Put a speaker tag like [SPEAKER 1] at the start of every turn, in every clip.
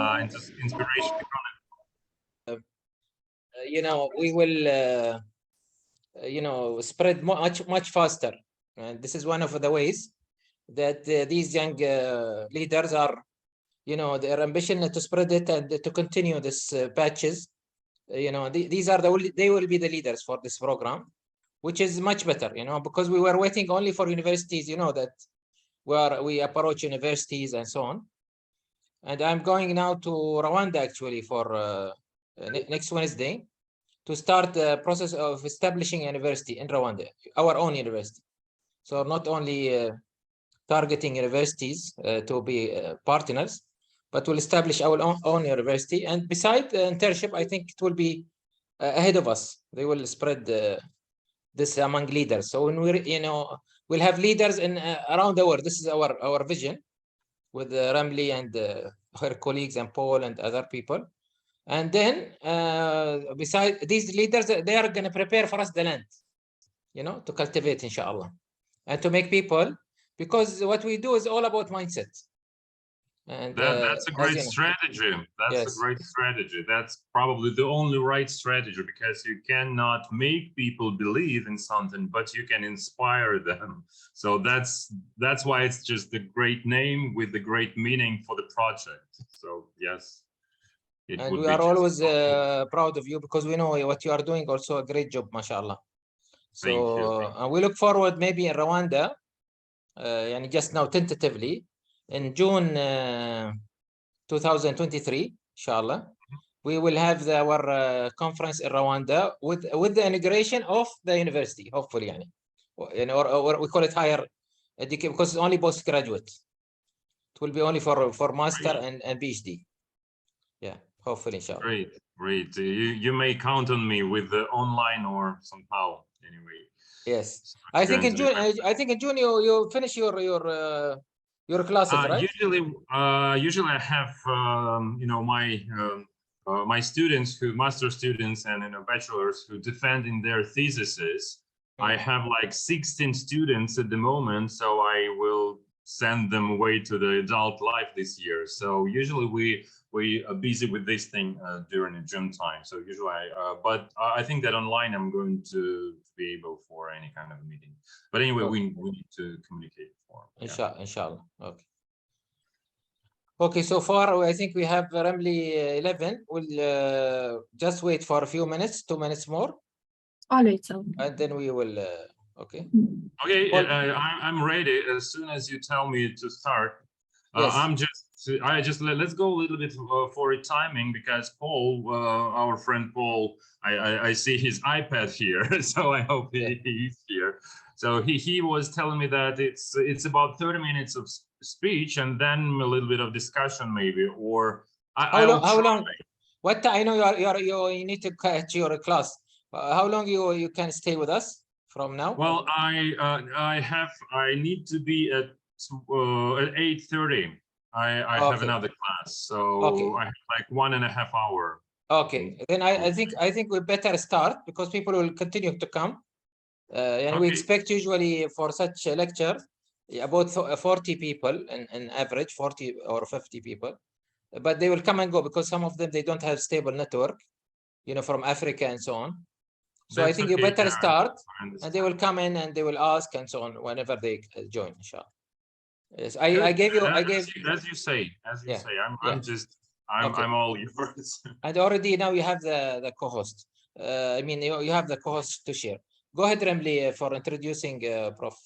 [SPEAKER 1] inspiration.
[SPEAKER 2] We will, spread much faster. And this is one of the ways that these young leaders are, their ambition to spread it and to continue this batches. These are they will be the leaders for this program, which is much better, because we were waiting only for universities, that we approach universities and so on. And I'm going now to Rwanda actually for next Wednesday to start the process of establishing a university in Rwanda, our own university. So not only targeting universities to be partners, but we'll establish our own university. And besides the internship, I think it will be ahead of us. They will spread this among leaders. So when we'll have leaders in around the world. This is our vision with Ramli and her colleagues and Paul and other people. And then besides these leaders, they are going to prepare for us the land, to cultivate, inshallah, and to make people, because what we do is all about mindset. And
[SPEAKER 1] that's a great strategy. That's a great strategy. That's probably the only right strategy, because you cannot make people believe in something, but you can inspire them. So that's why it's just a great name with the great meaning for the project. So yes.
[SPEAKER 2] And we are always proud of you, because we know what you are doing. Also a great job, mashallah. So we look forward maybe in Rwanda, and just now tentatively in June 2023, inshallah, we will have our conference in Rwanda with the integration of the university, hopefully, or we call it higher education, because it's only postgraduate. It will be only for master and PhD. Yeah, hopefully, inshallah.
[SPEAKER 1] Great. You may count on me with the online or somehow. Anyway.
[SPEAKER 2] Yes, I think in June. I think in June you finish your classes, right?
[SPEAKER 1] Usually I have my students master students and bachelors who defend in their theses. I have like 16 students at the moment, so I will send them away to the adult life this year. So usually we are busy with this thing during the June time. So usually but I think that online I'm going to be able for any kind of a meeting. But anyway, we need to communicate more.
[SPEAKER 2] Inshallah. Okay, so far I think we have Ramli 11. We'll just wait for a few minutes, 2 minutes more.
[SPEAKER 3] All right, sir.
[SPEAKER 2] And then we will okay.
[SPEAKER 1] I'm ready as soon as you tell me to start.
[SPEAKER 2] Yes.
[SPEAKER 1] Let's go a little bit for a timing, because Paul, our friend Paul, I see his iPad here, so I hope he's here. So he was telling me that it's about 30 minutes of speech and then a little bit of discussion maybe, or
[SPEAKER 2] how long? What I know you need to catch your class. How long you can stay with us from now?
[SPEAKER 1] Well, I need to be at 8:30. I have another class, so I have like 1.5 hours.
[SPEAKER 2] Okay, then I think we better start, because people will continue to come, and we expect usually for such a lecture about 40 people in average, 40 or 50 people, but they will come and go, because some of them they don't have stable network, from Africa and so on. So I think you better start, and they will come in and they will ask and so on whenever they join, inshallah. Yes, I gave
[SPEAKER 1] as you say. I'm all yours.
[SPEAKER 2] And already now you have the co-host. I mean, you have the co-host to share. Go ahead, Ramli, for introducing Prof.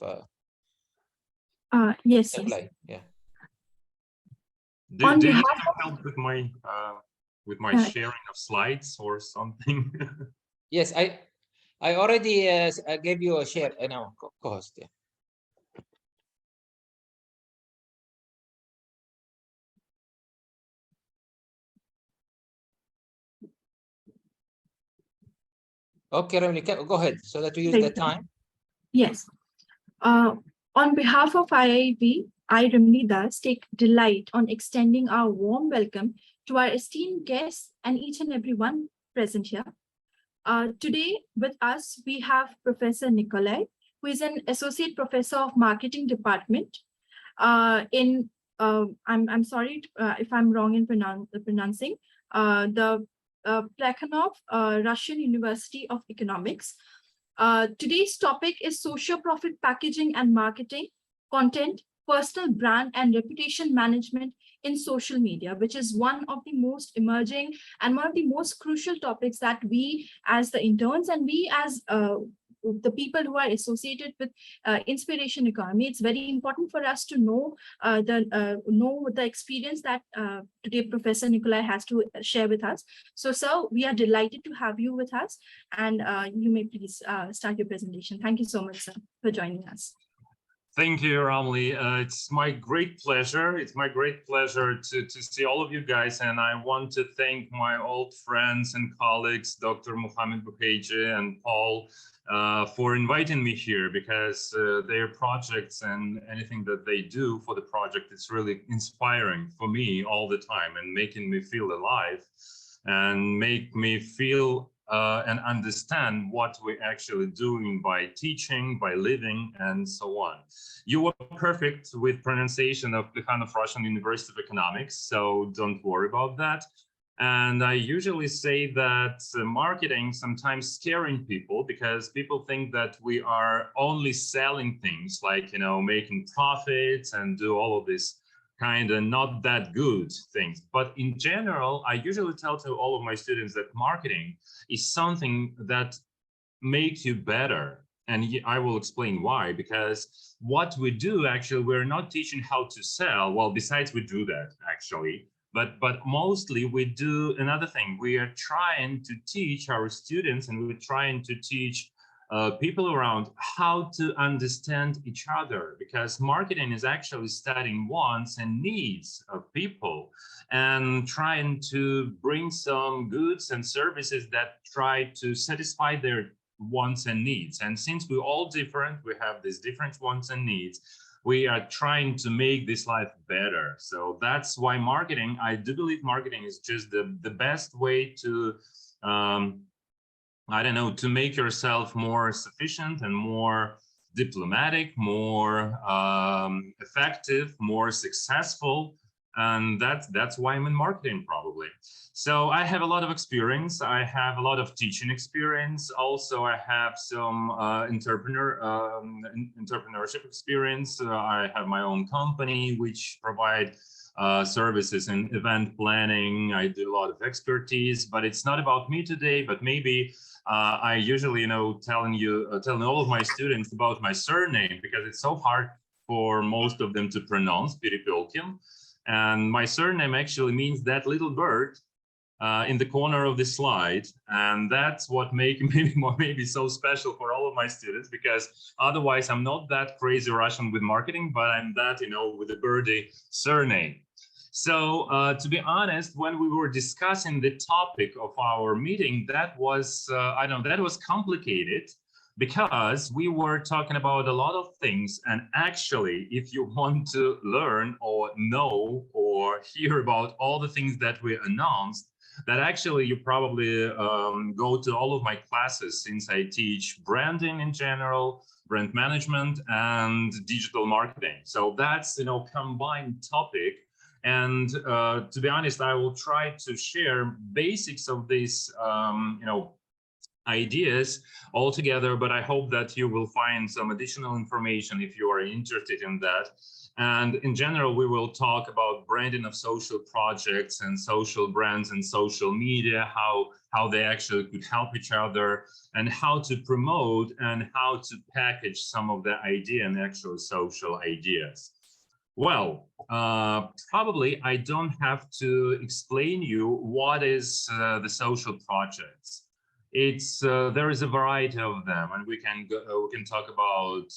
[SPEAKER 3] Yes.
[SPEAKER 2] Nikolay. Yeah.
[SPEAKER 1] Do you need to help with my sharing of slides or something?
[SPEAKER 2] Yes, I already gave you a share. No, co-host. Yeah. Okay, Ramli, go ahead so that we use the time.
[SPEAKER 3] Yes. On behalf of IIEP, I, Ramli Das, take delight on extending our warm welcome to our esteemed guests and each and every one present here. Today with us, we have Professor Nikolay, who is an Associate Professor of Marketing Department in I'm sorry if I'm wrong in pronouncing, the Plekhanov Russian University of Economics. Today's topic is social profit packaging and marketing, content, personal brand, and reputation management in social media, which is one of the most emerging and one of the most crucial topics that we as the interns and we as the people who are associated with inspiration economy, it's very important for us to know the experience that today Professor Nikolay has to share with us. So, sir, we are delighted to have you with us, and you may please start your presentation. Thank you so much, sir, for joining us.
[SPEAKER 1] Thank you, Ramli. It's my great pleasure. It's my great pleasure to see all of you guys. And I want to thank my old friends and colleagues, Dr. Muhammad Bukhaji and Paul, for inviting me here, because their projects and anything that they do for the project is really inspiring for me all the time and making me feel alive and make me feel and understand what we're actually doing by teaching, by living, and so on. You were perfect with pronunciation of Plekhanov Russian University of Economics, so don't worry about that. And I usually say that marketing sometimes scaring people, because people think that we are only selling things like, you know, making profits and do all of this kind of not that good things. But in general, I usually tell to all of my students that marketing is something that makes you better. And I will explain why, because what we do, actually, we're not teaching how to sell. Well, besides we do that actually, but mostly we do another thing. We are trying to teach our students, and we're trying to teach people around how to understand each other, because marketing is actually studying wants and needs of people and trying to bring some goods and services that try to satisfy their wants and needs. And since we're all different, we have these different wants and needs, we are trying to make this life better. So that's why marketing, I do believe marketing is just the best way to I don't know, to make yourself more sufficient and more diplomatic, more effective, more successful. And that's why I'm in marketing, probably. So I have a lot of experience. I have a lot of teaching experience. Also, I have some entrepreneurship experience. I have my own company, which provide services in event planning. I do a lot of expertise, but it's not about me today, but maybe I usually, you know, telling all of my students about my surname, because it's so hard for most of them to pronounce, Perepelkin. And my surname actually means that little bird in the corner of the slide. And that's what makes maybe so special for all of my students, because otherwise I'm not that crazy Russian with marketing, but I'm that, you know, with a birdie surname. So to be honest, when we were discussing the topic of our meeting, that was, that was complicated, because we were talking about a lot of things. And actually, if you want to learn or know or hear about all the things that we announced, that actually you probably go to all of my classes, since I teach branding in general, brand management, and digital marketing. So that's, you know, combined topic. And to be honest, I will try to share basics of these, you know, ideas all together, but I hope that you will find some additional information if you are interested in that. And in general, we will talk about branding of social projects and social brands and social media, how they actually could help each other, and how to promote and how to package some of the idea and actual social ideas. Well, probably I don't have to explain you what is the social projects. It's there is a variety of them, and we can talk about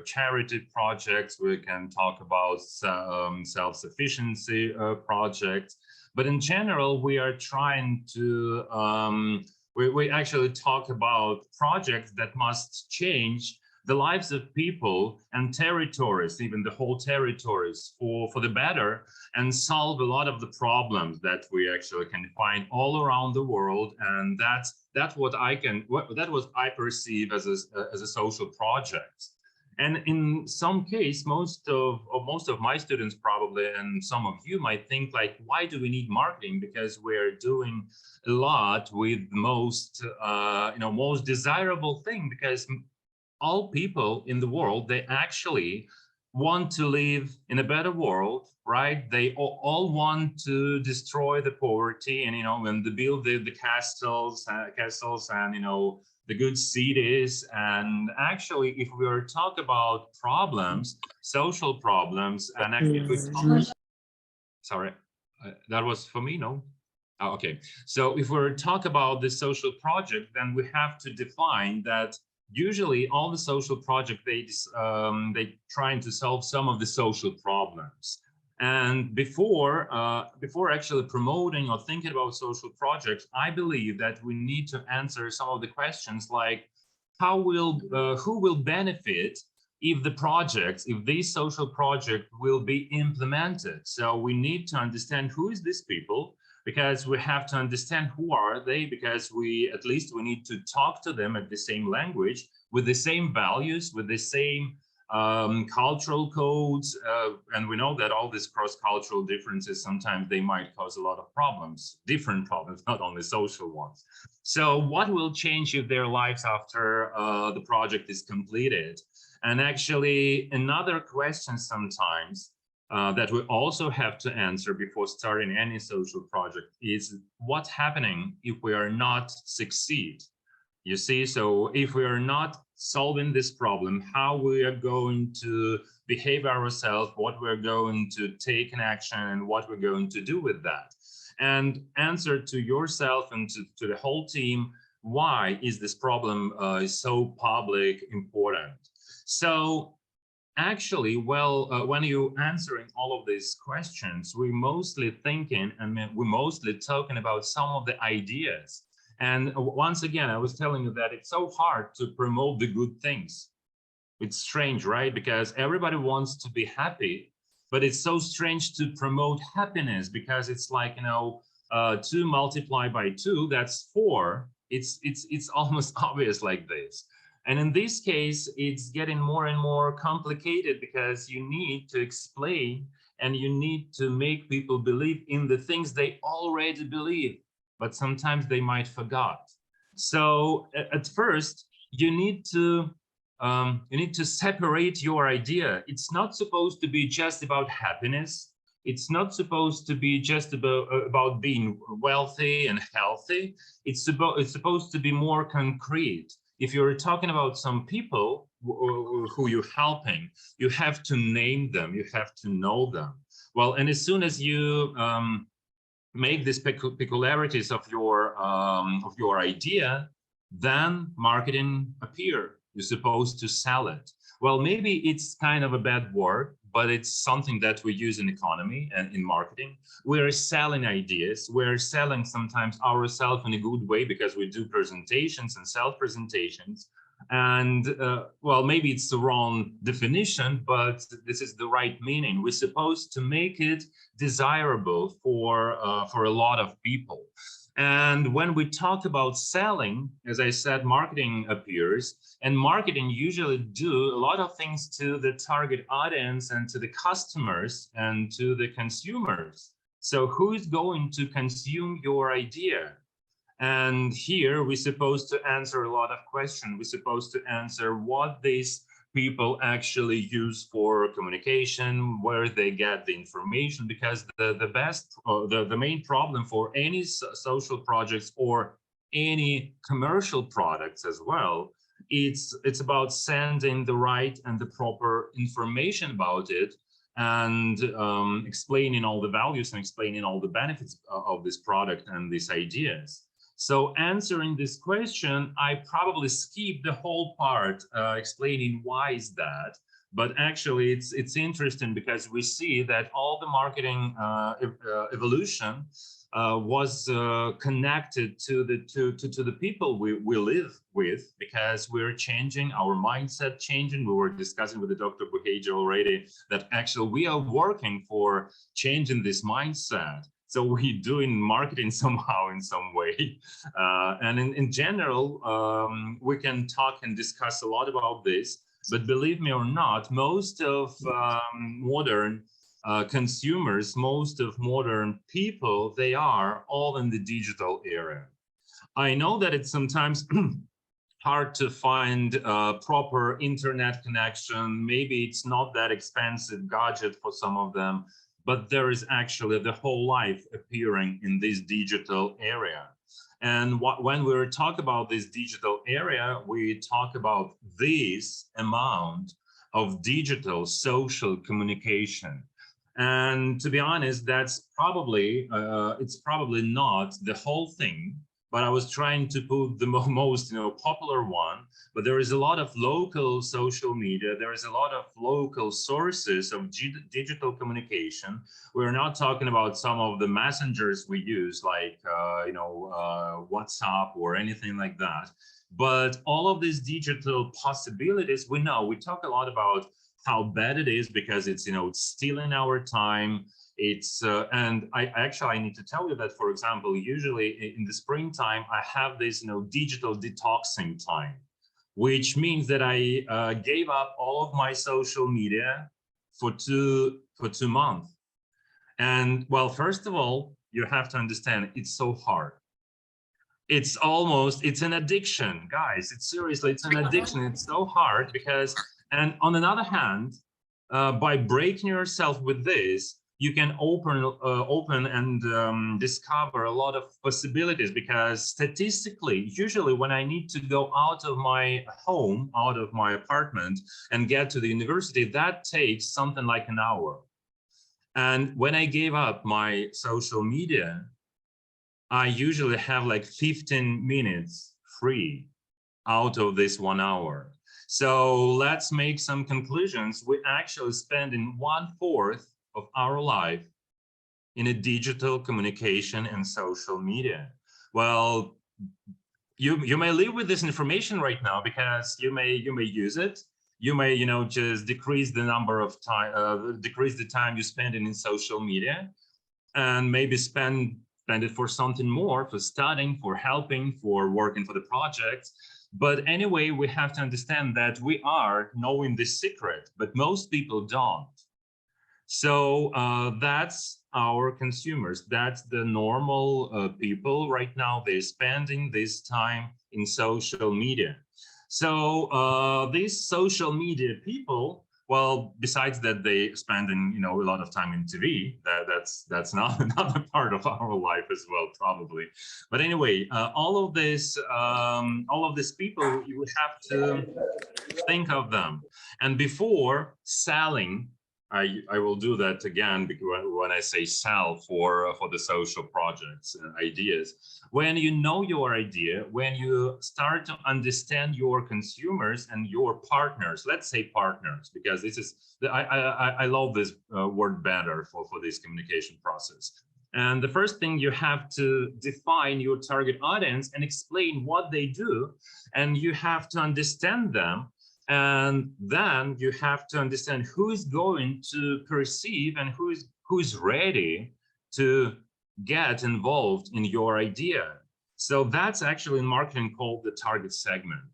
[SPEAKER 1] charity projects. We can talk about self-sufficiency projects. But in general, we are trying to we actually talk about projects that must change the lives of people and territories, even the whole territories, for the better, and solve a lot of the problems that we actually can find all around the world. And that's what I perceive as a social project. And in some case, most of my students probably, and some of you might think like, why do we need marketing? Because we're doing a lot with most, most desirable thing, because all people in the world, they actually want to live in a better world, right? They all want to destroy the poverty and, and to build the castles and, the good cities. And actually, if we are talking about problems, social problems, and actually, sorry, that was for me, no? Oh, okay. So if we're talking about the social project, then we have to define that usually all the social project, they trying to solve some of the social problems. And before actually promoting or thinking about social projects, I believe that we need to answer some of the questions like, who will benefit if this social project will be implemented? So we need to understand who is these people, because we have to understand who are they, because at least we need to talk to them at the same language, with the same values, with the same cultural codes, and we know that all these cross-cultural differences, sometimes they might cause a lot of problems, different problems, not only social ones. So what will change if their lives after the project is completed? And actually, another question sometimes that we also have to answer before starting any social project is, what's happening if we are not succeed? You see, so if we are not solving this problem, how we are going to behave ourselves, what we're going to take in action, and what we're going to do with that. And answer to yourself and to the whole team, why is this problem so public important? So actually, when you answering all of these questions, we're mostly thinking and we're mostly talking about some of the ideas. And once again, I was telling you that it's so hard to promote the good things. It's strange, right? Because everybody wants to be happy, but it's so strange to promote happiness, because it's like, 2 multiplied by 2, that's 4. It's almost obvious like this. And in this case, it's getting more and more complicated, because you need to explain and you need to make people believe in the things they already believe, but sometimes they might forget. So at first, you need to separate your idea. It's not supposed to be just about happiness. It's not supposed to be just about being wealthy and healthy. It's supposed to be more concrete. If you're talking about some people who you're helping, you have to name them, you have to know them. Well, and as soon as you make these peculiarities of your idea, then marketing appear. You're supposed to sell it. Well, maybe it's kind of a bad word, but it's something that we use in economy and in marketing. We're selling ideas. We're selling sometimes ourselves in a good way, because we do presentations and self-presentations. And well, maybe it's the wrong definition, but this is the right meaning. We're supposed to make it desirable for a lot of people. And when we talk about selling, as I said, marketing appears, and marketing usually do a lot of things to the target audience and to the customers and to the consumers. So who is going to consume your idea? And here we're supposed to answer a lot of questions. We're supposed to answer what these people actually use for communication, where they get the information, because the main problem for any social projects or any commercial products as well, it's about sending the right and the proper information about it, and explaining all the values and explaining all the benefits of this product and these ideas. So answering this question, I probably skipped the whole part explaining why is that. But actually, it's interesting, because we see that all the marketing evolution was connected to the people we live with, because we're changing, our mindset changing. We were discussing with the Dr. Buhaja already that actually we are working for changing this mindset. So we're doing marketing somehow in some way. And in general, we can talk and discuss a lot about this. But believe me or not, most of modern consumers, most of modern people, they are all in the digital era. I know that it's sometimes hard to find a proper internet connection. Maybe it's not that expensive gadget for some of them, but there is actually the whole life appearing in this digital area. And when we talk about this digital area, we talk about this amount of digital social communication. And to be honest, that's probably, it's probably not the whole thing, but I was trying to put the most, popular one. But there is a lot of local social media. There is a lot of local sources of digital communication. We're not talking about some of the messengers we use, like WhatsApp or anything like that. But all of these digital possibilities, we know. We talk a lot about how bad it is because it's it's stealing our time. It's and I need to tell you that, for example, usually in the springtime I have this digital detoxing time, which means that I gave up all of my social media for two months. And well, first of all, you have to understand it's so hard. It's an addiction, guys. It's an addiction. It's so hard because, and on another hand, by breaking yourself with this, you can open and discover a lot of possibilities, because statistically, usually when I need to go out of my home, out of my apartment and get to the university, that takes something like an hour. And when I gave up my social media, I usually have like 15 minutes free out of this 1 hour. So let's make some conclusions. We actually spending 1/4 of our life in a digital communication and social media. Well, you may live with this information right now because you may use it. You may just decrease the number of time, decrease the time you spend in social media, and maybe spend it for something more, for studying, for helping, for working for the project. But anyway, we have to understand that we are knowing this secret, but most people don't. So that's our consumers. That's the normal people right now. They're spending this time in social media. So these social media people, well, besides that, they spending a lot of time in TV. That's not another part of our life as well, probably. But anyway, all of these people, you would have to think of them. And before selling, I will do that again when I say sell for the social projects and ideas. When you know your idea, when you start to understand your consumers and your partners, let's say partners, because this is I love this word better for this communication process. And the first thing, you have to define your target audience and explain what they do, and you have to understand them. And then you have to understand who is going to perceive and who is ready to get involved in your idea. So that's actually in marketing called the target segment.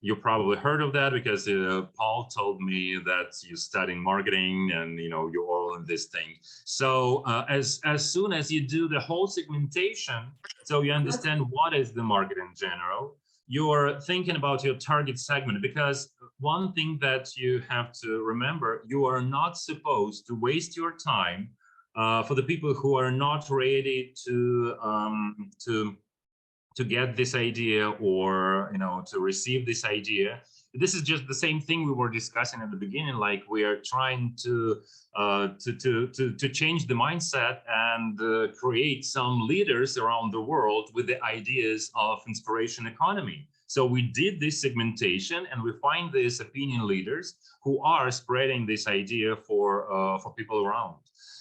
[SPEAKER 1] You probably heard of that because Paul told me that you're studying marketing and you're all in this thing. So as soon as you do the whole segmentation, so you understand what is the market in general, you're thinking about your target segment, because one thing that you have to remember, you are not supposed to waste your time for the people who are not ready to get this idea or to receive this idea. This is just the same thing we were discussing at the beginning. Like, we are trying to change the mindset and create some leaders around the world with the ideas of inspiration economy. So we did this segmentation, and we find these opinion leaders who are spreading this idea for people around.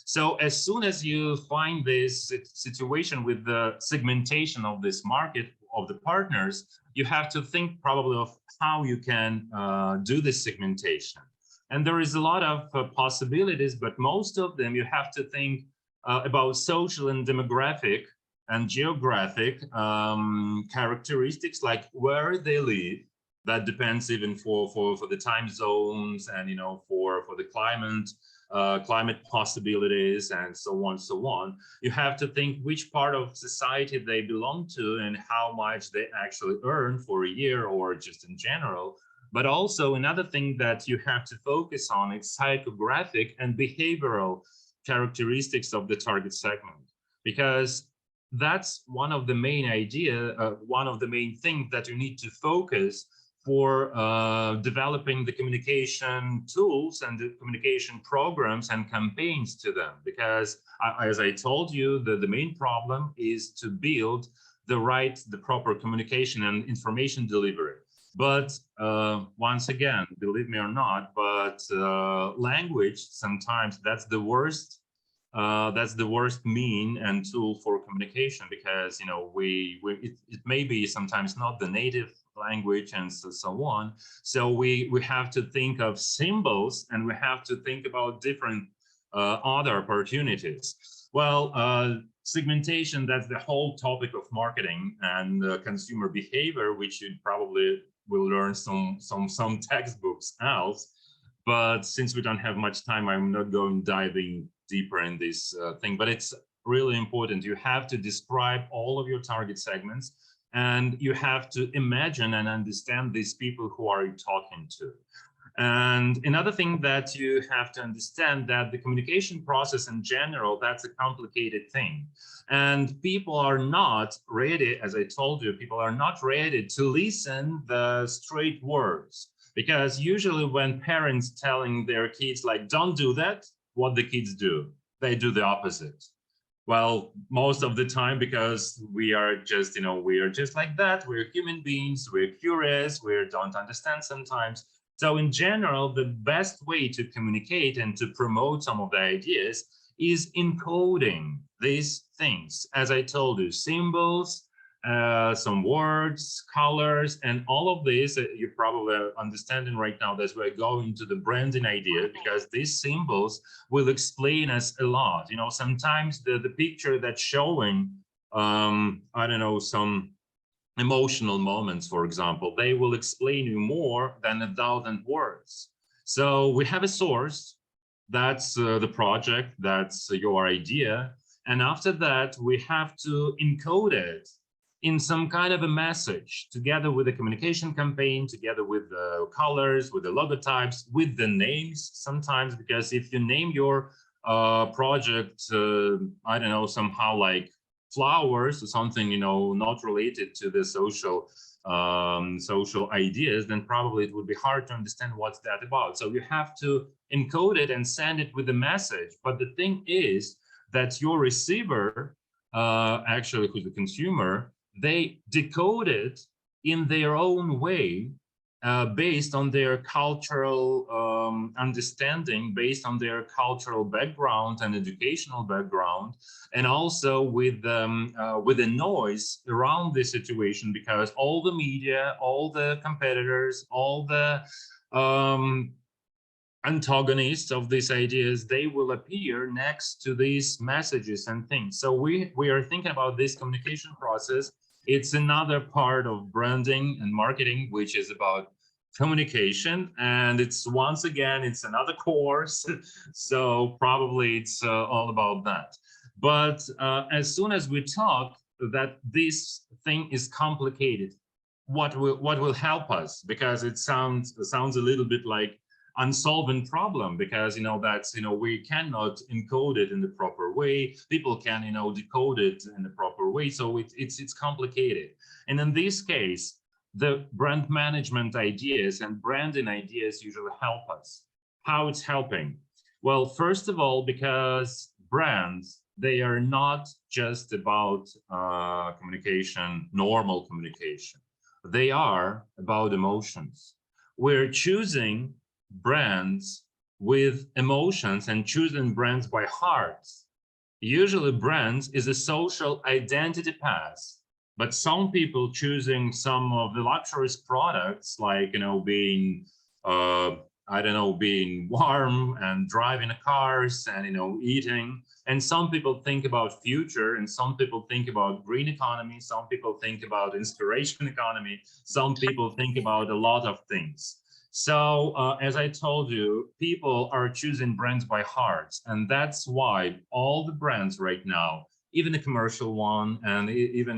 [SPEAKER 1] So as soon as you find this situation with the segmentation of this market, of the partners, you have to think probably of how you can do this segmentation. And there is a lot of possibilities, but most of them you have to think about social and demographic and geographic characteristics, like where they live. That depends even for the time zones and, you know, for the climate possibilities and so on. You have to think which part of society they belong to and how much they actually earn for a year or just in general. But also another thing that you have to focus on is psychographic and behavioral characteristics of the target segment, because that's one of the main one of the main things that you need to focus for developing the communication tools and the communication programs and campaigns to them. Because as I told you, the main problem is to build the proper communication and information delivery. But once again, believe me or not, but language, sometimes that's the worst mean and tool for communication, because, you know, it may be sometimes not the native language and so on. So we have to think of symbols, and we have to think about different other opportunities. Well, segmentation, that's the whole topic of marketing and consumer behavior, which you probably will learn some textbooks else. But since we don't have much time, I'm not going diving deeper in this thing, but it's really important. You have to describe all of your target segments, and you have to imagine and understand these people who are you talking to. And another thing that you have to understand, that the communication process in general, that's a complicated thing. And people are not ready, as I told you, people are not ready to listen the straight words. Because usually when parents telling their kids, like, don't do that, what the kids do? They do the opposite. Well, most of the time, because we are just, you know, we are just like that. We're human beings, we're curious, we don't understand sometimes. So in general, the best way to communicate and to promote some of the ideas is encoding these things. As I told you, symbols, some words, colors, and all of this, you're probably understanding right now that we're going to the branding idea, because these symbols will explain us a lot. You know, sometimes the picture that's showing, I don't know, some emotional moments, for example, they will explain you more than 1,000 words. So we have a source, that's the project, that's your idea. And after that, we have to encode it in some kind of a message, together with the communication campaign, together with the colors, with the logotypes, with the names sometimes, because if you name your project, I don't know, somehow like flowers or something, you know, not related to the social ideas, then probably it would be hard to understand what's that about. So you have to encode it and send it with a message. But the thing is that your receiver, actually who's the consumer, they decode it in their own way, based on their cultural understanding, based on their cultural background and educational background, and also with the noise around the situation, because all the media, all the competitors, all the antagonists of these ideas, they will appear next to these messages and things. So we are thinking about this communication process. It's another part of branding and marketing, which is about communication. And it's, once again, it's another course. So probably it's all about that. But as soon as we talk that this thing is complicated, what will help us? Because it sounds a little bit like unsolved problem, because, you know, that's, you know, we cannot encode it in the proper way. People can, you know, decode it in the proper way. So it's complicated. And in this case, the brand management ideas and branding ideas usually help us. How it's helping? Well, first of all, because brands, they are not just about communication, normal communication. They are about emotions. We're choosing brands with emotions and choosing brands by heart. Usually brands is a social identity path, but some people choosing some of the luxurious products, like, you know, being I don't know, being warm and driving cars and, eating. And some people think about future, and some people think about green economy. Some people think about inspiration economy. Some people think about a lot of things. So as I told you, people are choosing brands by heart. And that's why all the brands right now, even the commercial one, and even,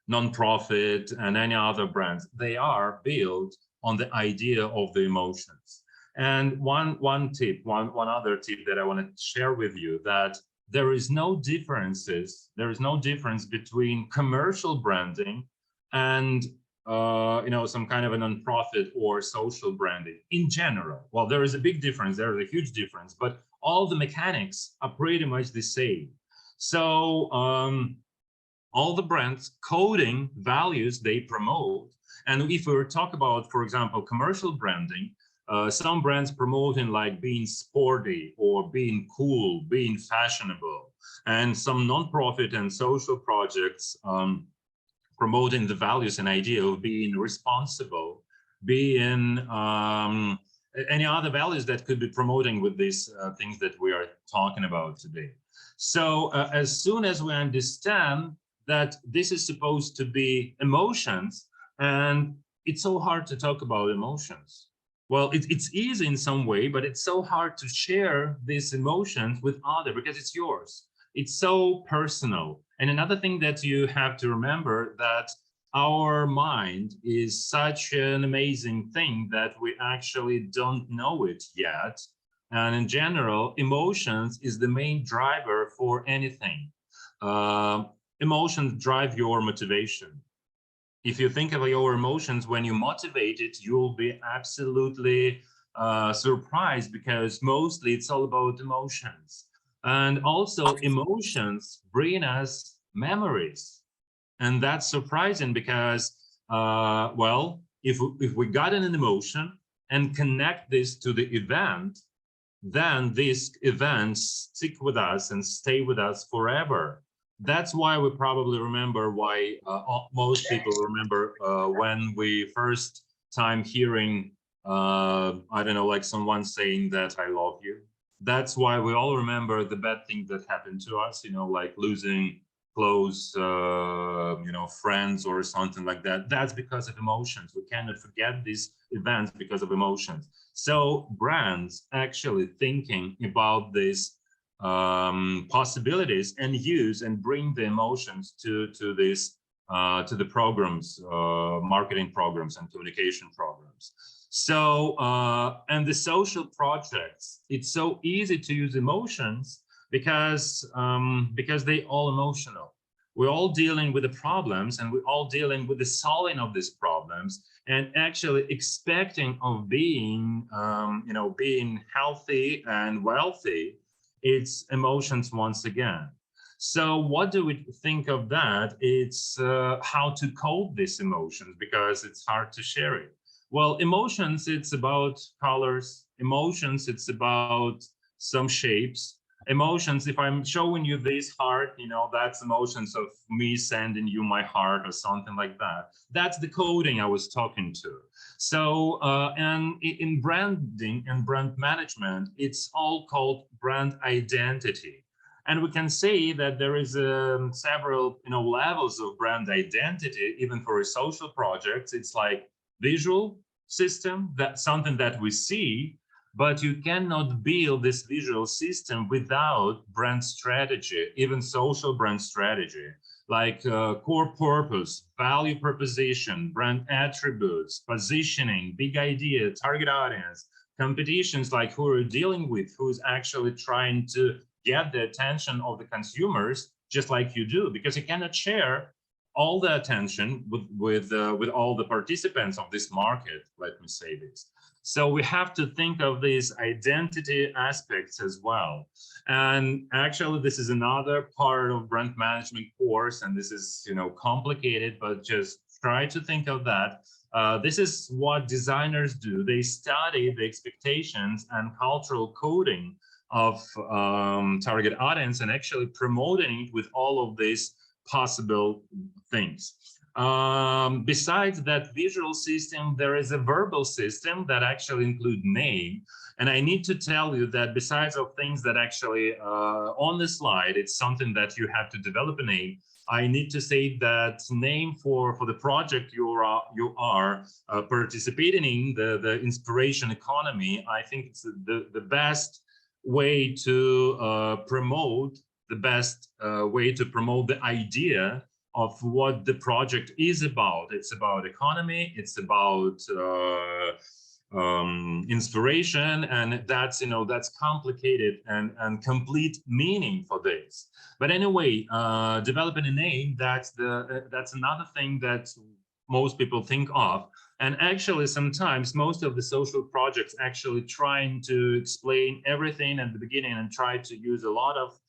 [SPEAKER 1] non-profit and any other brands, they are built on the idea of the emotions. And one other tip that I want to share with you, that there is no difference between commercial branding and some kind of a non-profit or social branding in general. Well, there is a big difference, there is a huge difference, but all the mechanics are pretty much the same. So all the brands coding values they promote. And if we talk about, for example, commercial branding, some brands promoting like being sporty or being cool, being fashionable, and some non-profit and social projects promoting the values and idea of being responsible, being any other values that could be promoting with these things that we are talking about today. So as soon as we understand that this is supposed to be emotions, and it's so hard to talk about emotions. Well, it's easy in some way, but it's so hard to share these emotions with others because it's yours. It's so personal. And another thing that you have to remember, that our mind is such an amazing thing that we actually don't know it yet. And in general, emotions is the main driver for anything. Emotions drive your motivation. If you think of your emotions when you're motivated, you'll be absolutely surprised, because mostly it's all about emotions. And also emotions bring us memories. And that's surprising because, well, if we got an emotion and connect this to the event, then these events stick with us and stay with us forever. That's why we probably remember why most people remember when we first time hearing, I don't know, like someone saying that I love you. That's why we all remember the bad things that happened to us, like losing close, friends or something like that. That's because of emotions. We cannot forget these events because of emotions. So brands actually thinking about these possibilities and use and bring the emotions to this to the programs, marketing programs and communication programs. So and the social projects, it's so easy to use emotions because they all emotional. We're all dealing with the problems, and we're all dealing with the solving of these problems, and actually expecting of being being healthy and wealthy. It's emotions once again. So what do we think of that? It's how to code these emotions, because it's hard to share it. Well, emotions, it's about colors. Emotions, it's about some shapes. Emotions, if I'm showing you this heart, that's emotions of me sending you my heart or something like that. That's the coding I was talking to. So, and in branding and brand management, it's all called brand identity. And we can say that there is several levels of brand identity, even for a social project. It's like visual system, that's something that we see, but you cannot build this visual system without brand strategy, even social brand strategy, like core purpose, value proposition, brand attributes, positioning, big idea, target audience, competitions, like who are dealing with, who's actually trying to get the attention of the consumers, just like you do, because you cannot share all the attention with all the participants of this market, let me say this. So we have to think of these identity aspects as well. And actually, this is another part of brand management course, and this is complicated, but just try to think of that. This is what designers do. They study the expectations and cultural coding of target audience, and actually promoting it with all of these possible things. Besides that visual system, there is a verbal system that actually include name. And I need to tell you that besides of things that actually on the slide, it's something that you have to develop a name. I need to say that name for the project you are participating in, the inspiration economy. I think it's the best way to promote the idea of what the project is about. It's about economy, it's about inspiration, and that's complicated and complete meaning for this. But anyway, developing a name, that's another thing that most people think of. And actually, sometimes most of the social projects actually trying to explain everything at the beginning and try to use a lot of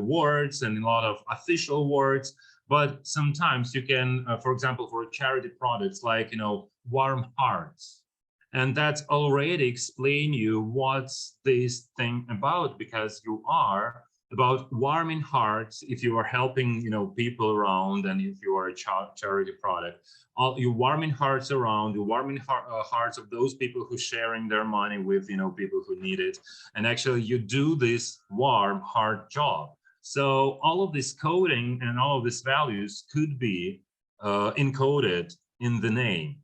[SPEAKER 1] words and a lot of official words. But sometimes you can, for example, for charity products like warm hearts, and that's already explain you what's this thing about, because you are about warming hearts if you are helping people around, and if you are a charity product, you warming hearts around, you warming hearts of those people who sharing their money with people who need it, and actually you do this warm heart job. So all of this coding and all of these values could be encoded in the name.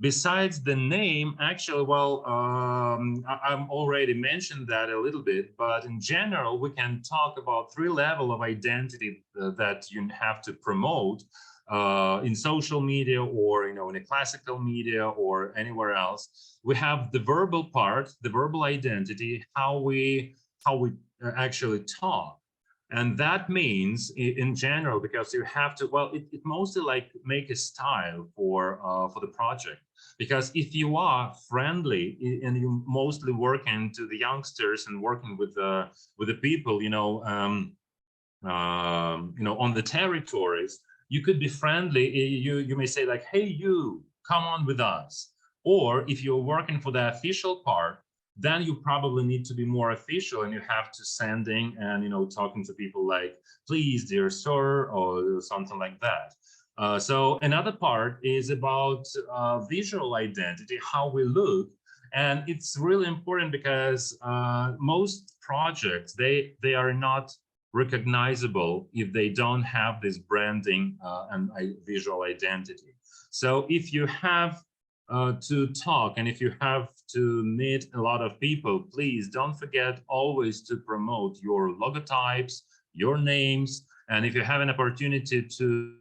[SPEAKER 1] Besides the name, actually, well, I've already mentioned that a little bit, but in general, we can talk about 3 levels of identity that you have to promote in social media, or in a classical media, or anywhere else. We have the verbal part, the verbal identity, how we actually talk. And that means in general, because you have to, well, it mostly like make a style for the project. Because if you are friendly and you mostly working to the youngsters and working with the people, on the territories, you could be friendly. You may say like, hey, you come on with us. Or if you're working for the official part, then you probably need to be more official, and you have to sending and talking to people like, please, dear sir, or something like that. So another part is about visual identity, how we look. And it's really important because most projects, they are not recognizable if they don't have this branding and visual identity. So if you have to talk, and if you have to meet a lot of people, please don't forget always to promote your logotypes, your names, and if you have an opportunity to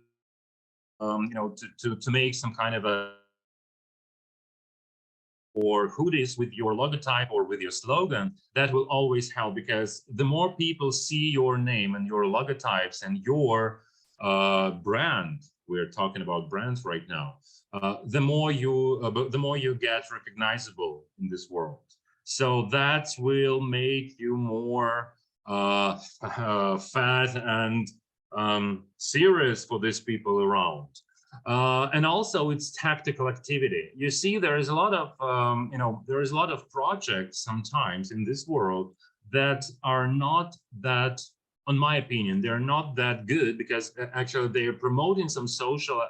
[SPEAKER 1] to make some kind of a or hoodies with your logotype or with your slogan, that will always help, because the more people see your name and your logotypes and your brand, we're talking about brands right now, the more you get recognizable in this world. So that will make you more fat and serious for these people around. And also it's tactical activity. You see, there is a lot of there is a lot of projects sometimes in this world that are not that, in my opinion, they're not that good, because actually they are promoting some social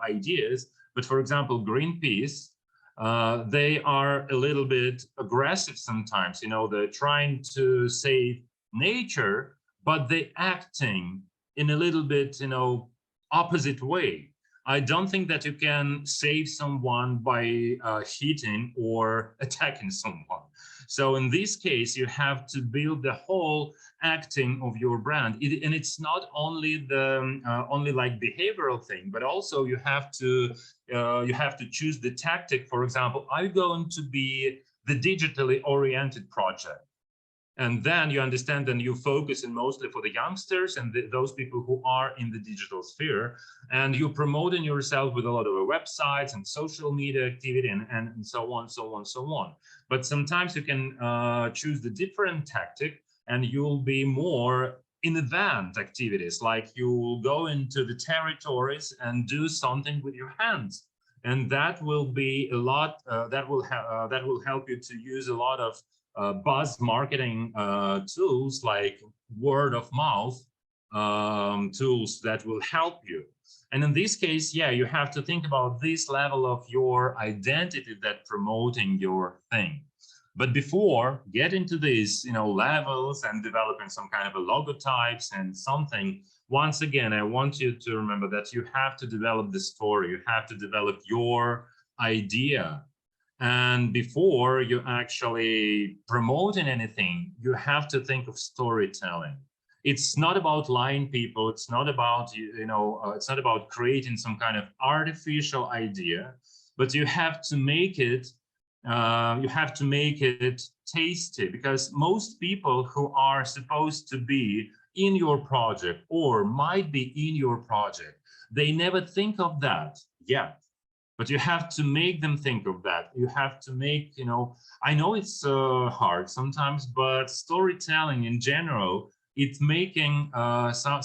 [SPEAKER 1] ideas. But for example, Greenpeace, they are a little bit aggressive sometimes. They're trying to save nature, but they acting in a little bit opposite way. I don't think that you can save someone by hitting or attacking someone. So in this case, you have to build the whole acting of your brand, and it's not only the only like behavioral thing, but also you have to choose the tactic. For example, are you going to be the digitally oriented project? And then you understand, and you focus in mostly for the youngsters and those people who are in the digital sphere, and you're promoting yourself with a lot of websites and social media activity and so on, so on, so on. But sometimes you can choose the different tactic, and you'll be more in advanced activities, like you will go into the territories and do something with your hands. And that will be a lot, that will help you to use a lot of buzz marketing tools, like word of mouth tools that will help you. And in this case, yeah, you have to think about this level of your identity that promoting your thing. But before get into these, levels and developing some kind of a logotypes and something, once again, I want you to remember that you have to develop the story. You have to develop your idea. And before you actually promoting anything, you have to think of storytelling. It's not about lying people. It's not about, it's not about creating some kind of artificial idea, but you have to make it tasty, because most people who are supposed to be in your project or might be in your project, they never think of that yet. But you have to make them think of that. You have to make, I know it's hard sometimes, but storytelling in general, it's making some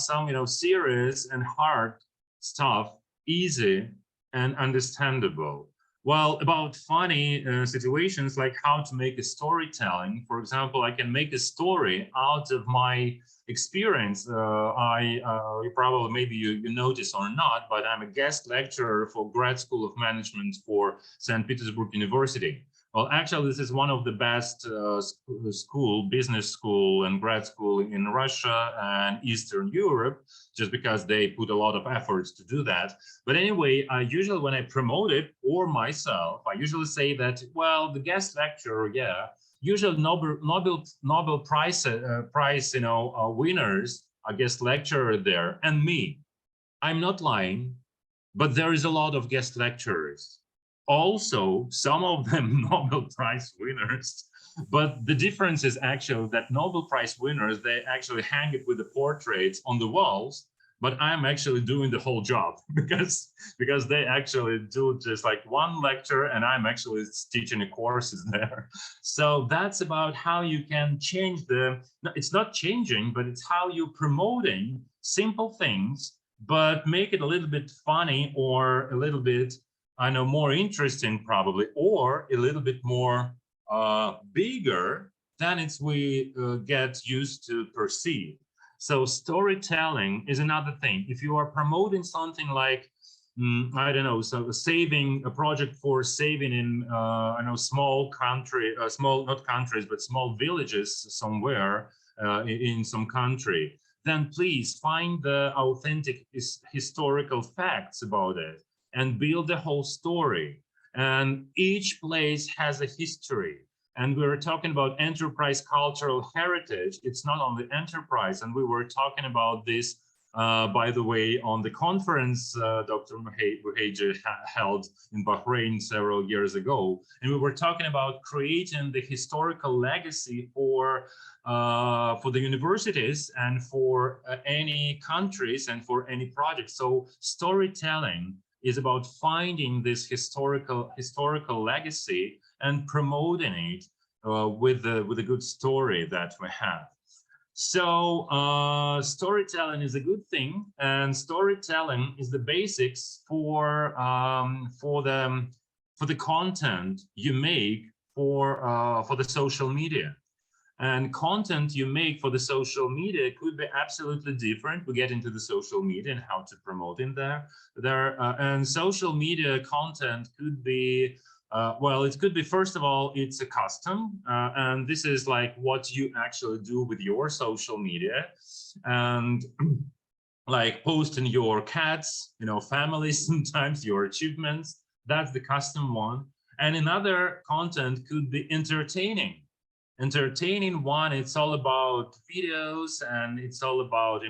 [SPEAKER 1] serious and hard stuff easy and understandable. Well, about funny situations, like how to make a storytelling. For example, I can make a story out of my experience. You probably, maybe you notice or not, but I'm a guest lecturer for Grad School of Management for St. Petersburg University. Well, actually, this is one of the best business school and grad school in Russia and Eastern Europe, just because they put a lot of efforts to do that. But anyway, usually when I promote it, or myself, I usually say that, well, the guest lecturer, yeah, usually Nobel Prize winners, a guest lecturer there, and me. I'm not lying, but there is a lot of guest lecturers. Also, some of them Nobel Prize winners, but the difference is actually that Nobel Prize winners, they actually hang it with the portraits on the walls, but I'm actually doing the whole job because they actually do just like one lecture and I'm actually teaching the courses there. So that's about how you can change it's not changing, but it's how you're promoting simple things, but make it a little bit funny or a little bit, I know, more interesting probably, or a little bit more bigger than we get used to perceive. So storytelling is another thing. If you are promoting something like, I don't know, so saving a project for saving in, small country, not countries, but small villages somewhere in some country, then please find the authentic historical facts about it and build the whole story. And each place has a history. And we were talking about enterprise cultural heritage. It's not only enterprise. And we were talking about this, by the way, on the conference Dr. Muhaji held in Bahrain several years ago. And we were talking about creating the historical legacy for the universities and for any countries and for any project. So storytelling is about finding this historical legacy and promoting it with a good story that we have. So storytelling is a good thing, and storytelling is the basics for the content you make for the social media. And content you make for the social media could be absolutely different. We get into the social media and how to promote in there. And social media content could be, well, it could be, first of all, it's a custom. And this is like what you actually do with your social media. And like posting your cats, families, sometimes your achievements. That's the custom one. And another content could be entertaining one. It's all about videos and it's all about,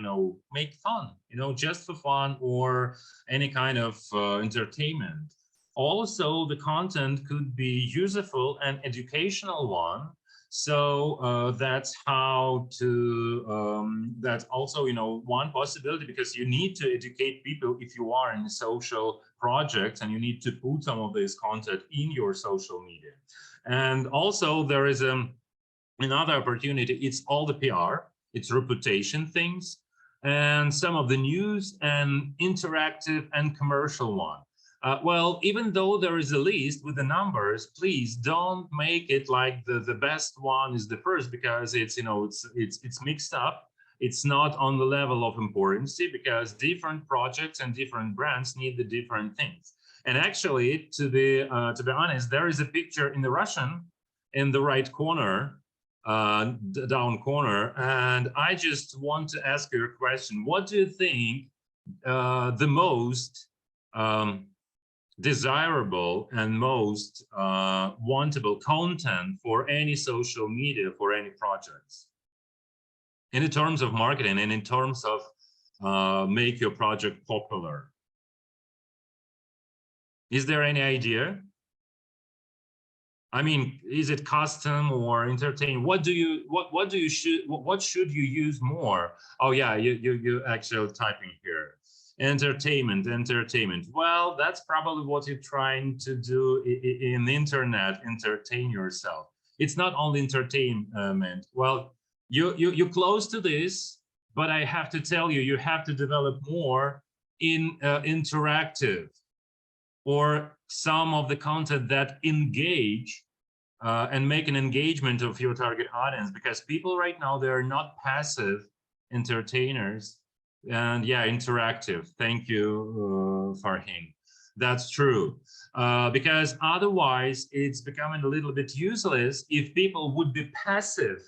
[SPEAKER 1] make fun, just for fun or any kind of entertainment. Also, the content could be useful and educational one. So that's how to, that's also, one possibility, because you need to educate people if you are in social projects, and you need to put some of this content in your social media. And also there is another opportunity. It's all the PR, it's reputation things, and some of the news and interactive and commercial one. Well, even though there is a list with the numbers, please don't make it like the best one is the first, because it's, it's mixed up. It's not on the level of importance because different projects and different brands need the different things. And actually, to be honest, there is a picture in the Russian in the right corner, down corner, and I just want to ask you a question. What do you think the most desirable and most wantable content for any social media, for any projects? In terms of marketing and in terms of make your project popular. Is there any idea? I mean, is it custom or entertaining? What should you use more? Oh yeah, you actually typing here. Entertainment. Well, that's probably what you're trying to do in the internet, entertain yourself. It's not only entertainment. Well, you're close to this, but I have to tell you, you have to develop more in interactive or some of the content that engage and make an engagement of your target audience, because people right now, they're not passive entertainers. And yeah, interactive. Thank you, Farheen. That's true. Because otherwise it's becoming a little bit useless if people would be passive,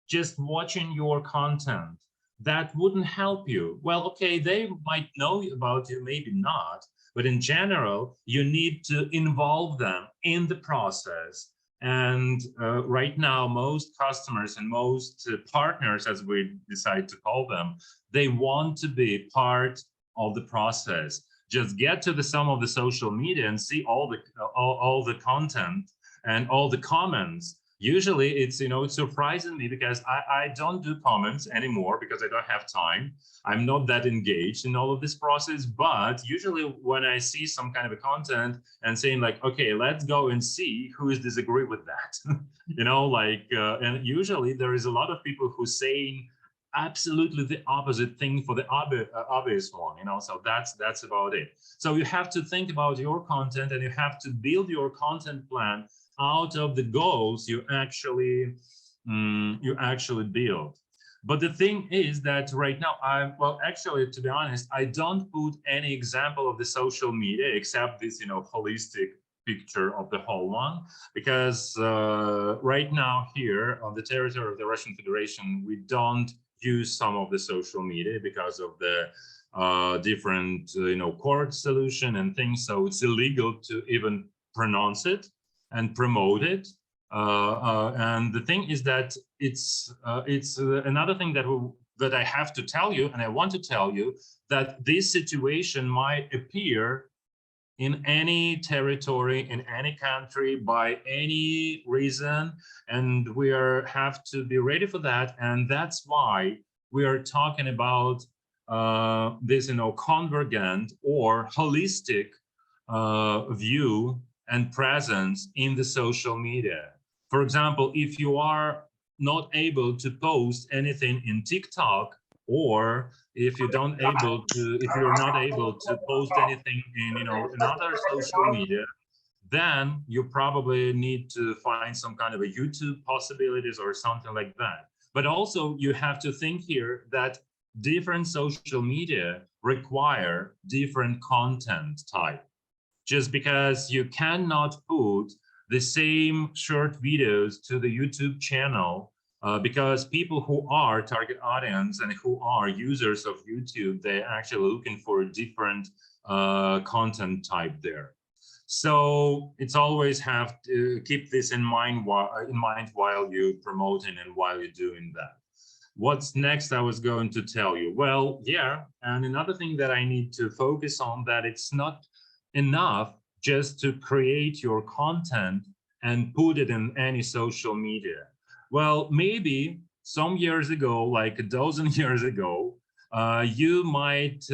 [SPEAKER 1] just watching your content. That wouldn't help you. Well, okay, they might know about you, maybe not, but in general, you need to involve them in the process. And right now, most customers and most partners, as we decide to call them, they want to be part of the process. Just get to some of the social media and see all the content and all the comments. Usually it's, it surprises me because I don't do comments anymore because I don't have time. I'm not that engaged in all of this process, but usually when I see some kind of a content and saying like, okay, let's go and see who is disagree with that, and usually there is a lot of people who saying absolutely the opposite thing for the obvious one, so that's about it. So you have to think about your content and you have to build your content plan out of the goals you actually build. But the thing is that right now, actually, to be honest, I don't put any example of the social media except this, holistic picture of the whole one, because right now here on the territory of the Russian Federation, we don't use some of the social media because of the different, court solution and things. So it's illegal to even pronounce it and promote it. And the thing is that it's another thing that I have to tell you, and I want to tell you that this situation might appear in any territory, in any country, by any reason, and we have to be ready for that. And that's why we are talking about this, convergent or holistic view and presence in the social media. For example, if you are not able to post anything in TikTok, or if you're not able to post anything in another social media, then you probably need to find some kind of a YouTube possibilities or something like that. But also you have to think here that different social media require different content type. Just because you cannot put the same short videos to the YouTube channel, because people who are target audience and who are users of YouTube, they're actually looking for a different content type there. So it's always have to keep this in mind while you're promoting and while you're doing that. What's next I was going to tell you? Well, yeah, and another thing that I need to focus on, that it's not enough just to create your content and put it in any social media. Well, maybe some years ago, like a dozen years ago, you might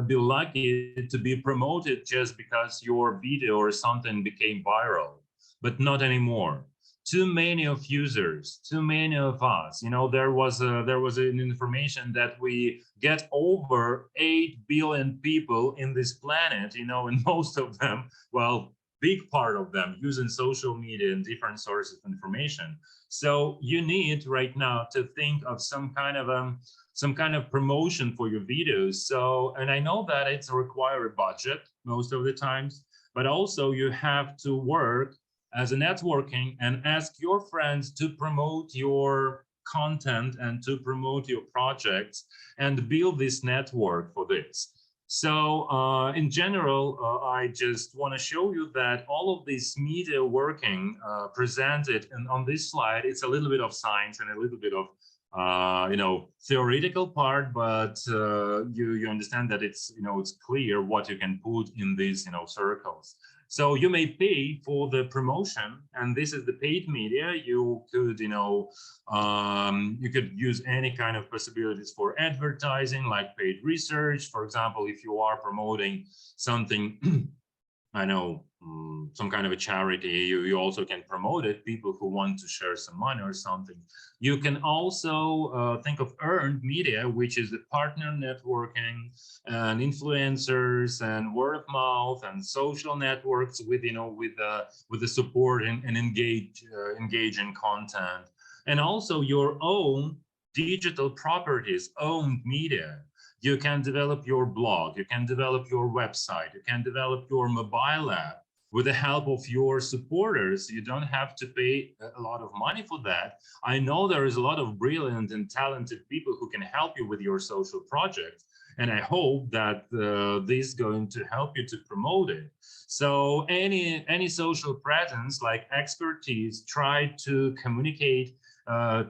[SPEAKER 1] be lucky to be promoted just because your video or something became viral, but not anymore. Too many of users, too many of us, there was an information that we get over 8 billion people in this planet, and most of them, well, big part of them using social media and different sources of information. So you need right now to think of some kind of some kind of promotion for your videos. So, and I know that it's require a budget most of the times, but also you have to work as a networking and ask your friends to promote your content and to promote your projects and build this network for this. So in general, I just want to show you that all of this media working presented and on this slide, it's a little bit of science and a little bit of theoretical part, but you understand that it's it's clear what you can put in these circles. So you may pay for the promotion, and this is the paid media. You could you could use any kind of possibilities for advertising, like paid research. For example, if you are promoting something I know some kind of a charity, you also can promote it, people who want to share some money or something. You can also think of earned media, which is the partner networking and influencers and word of mouth and social networks with with the support and engaging content, and also your own digital properties, owned media. You can develop your blog, you can develop your website, you can develop your mobile app with the help of your supporters. You don't have to pay a lot of money for that. I know there is a lot of brilliant and talented people who can help you with your social project, and I hope that this is going to help you to promote it. So any social presence, like expertise, try to communicate,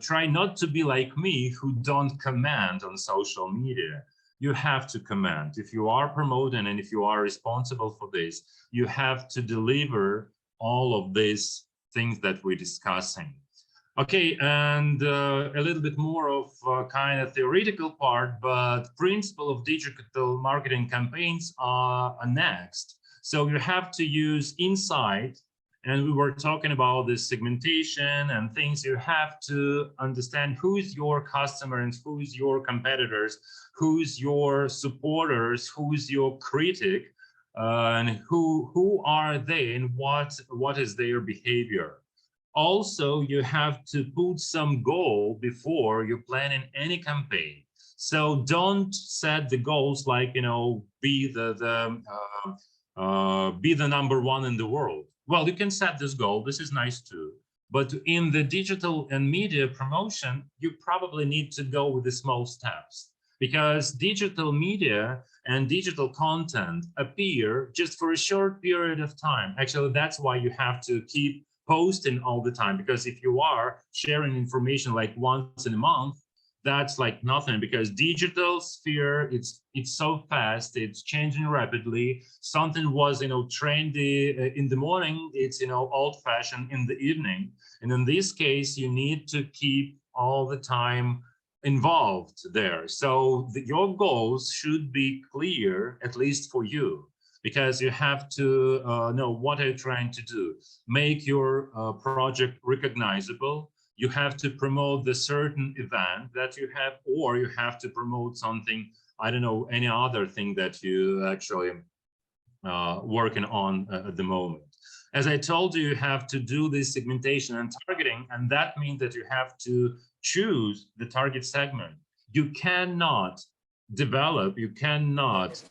[SPEAKER 1] try not to be like me, who don't comment on social media. You have to comment. If you are promoting and if you are responsible for this, you have to deliver all of these things that we're discussing. Okay, and a little bit more of kind of theoretical part, but principle of digital marketing campaigns are next. So you have to use insight, and we were talking about this segmentation and things. You have to understand who's your customer and who's your competitors, who's your supporters, who's your critic, and who are they and what is their behavior. Also, you have to put some goal before you're planning any campaign. So don't set the goals like be the number one in the world. Well, you can set this goal. This is nice too. But in the digital and media promotion, you probably need to go with the small steps, because digital media and digital content appear just for a short period of time. Actually, that's why you have to keep posting all the time, because if you are sharing information like once in a month, that's like nothing, because digital sphere, it's so fast, it's changing rapidly. Something was trendy in the morning, it's old-fashioned in the evening. And in this case, you need to keep all the time involved there. So your goals should be clear, at least for you, because you have to know what are you trying to do. Make your project recognizable. You have to promote the certain event that you have, or you have to promote something, I don't know, any other thing that you actually working on at the moment. As I told you, you have to do this segmentation and targeting, and that means that you have to choose the target segment. You cannot develop, you cannot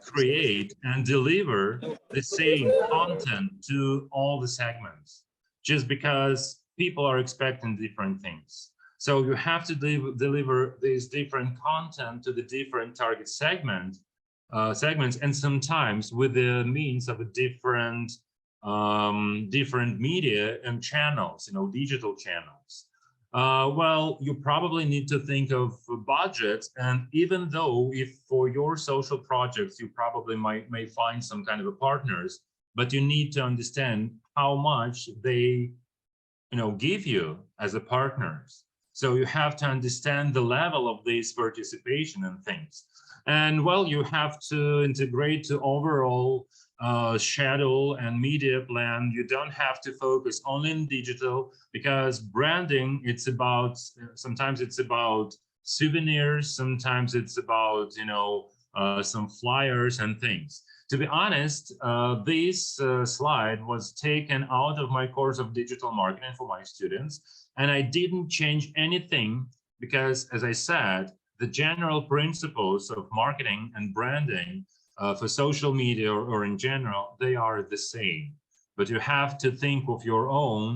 [SPEAKER 1] create and deliver the same content to all the segments, just because people are expecting different things. So you have to deliver these different content to the different target segments, and sometimes with the means of a different media and channels, digital channels. Well, you probably need to think of budgets, and even though if for your social projects you probably may find some kind of partners, but you need to understand how much they give you as a partners. So you have to understand the level of this participation and things. And well, you have to integrate the overall schedule and media plan. You don't have to focus only on digital, because branding, it's about, sometimes it's about souvenirs, sometimes it's about, some flyers and things. To be honest, this slide was taken out of my course of digital marketing for my students, and I didn't change anything because, as I said, the general principles of marketing and branding for social media or in general, they are the same. But you have to think of your own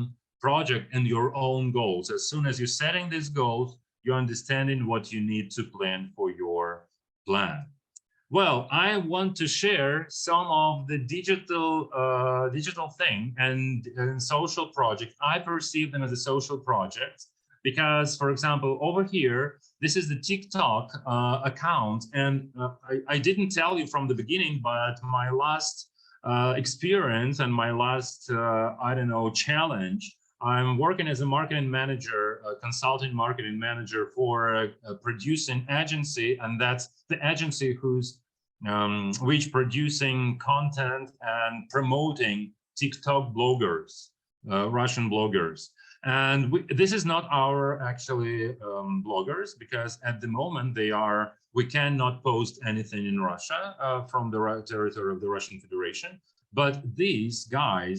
[SPEAKER 1] project and your own goals. As soon as you're setting these goals, you're understanding what you need to plan for your plan. Well, I want to share some of the digital thing and social project. I perceive them as a social project because, for example, over here, this is the TikTok account. And I didn't tell you from the beginning, but my last experience and my last, I don't know, challenge, I'm working as a marketing manager, a consulting marketing manager for a producing agency, and that's the agency who's which producing content and promoting TikTok bloggers, Russian bloggers. And this is not our actually bloggers, because at the moment we cannot post anything in Russia from the territory of the Russian Federation. But these guys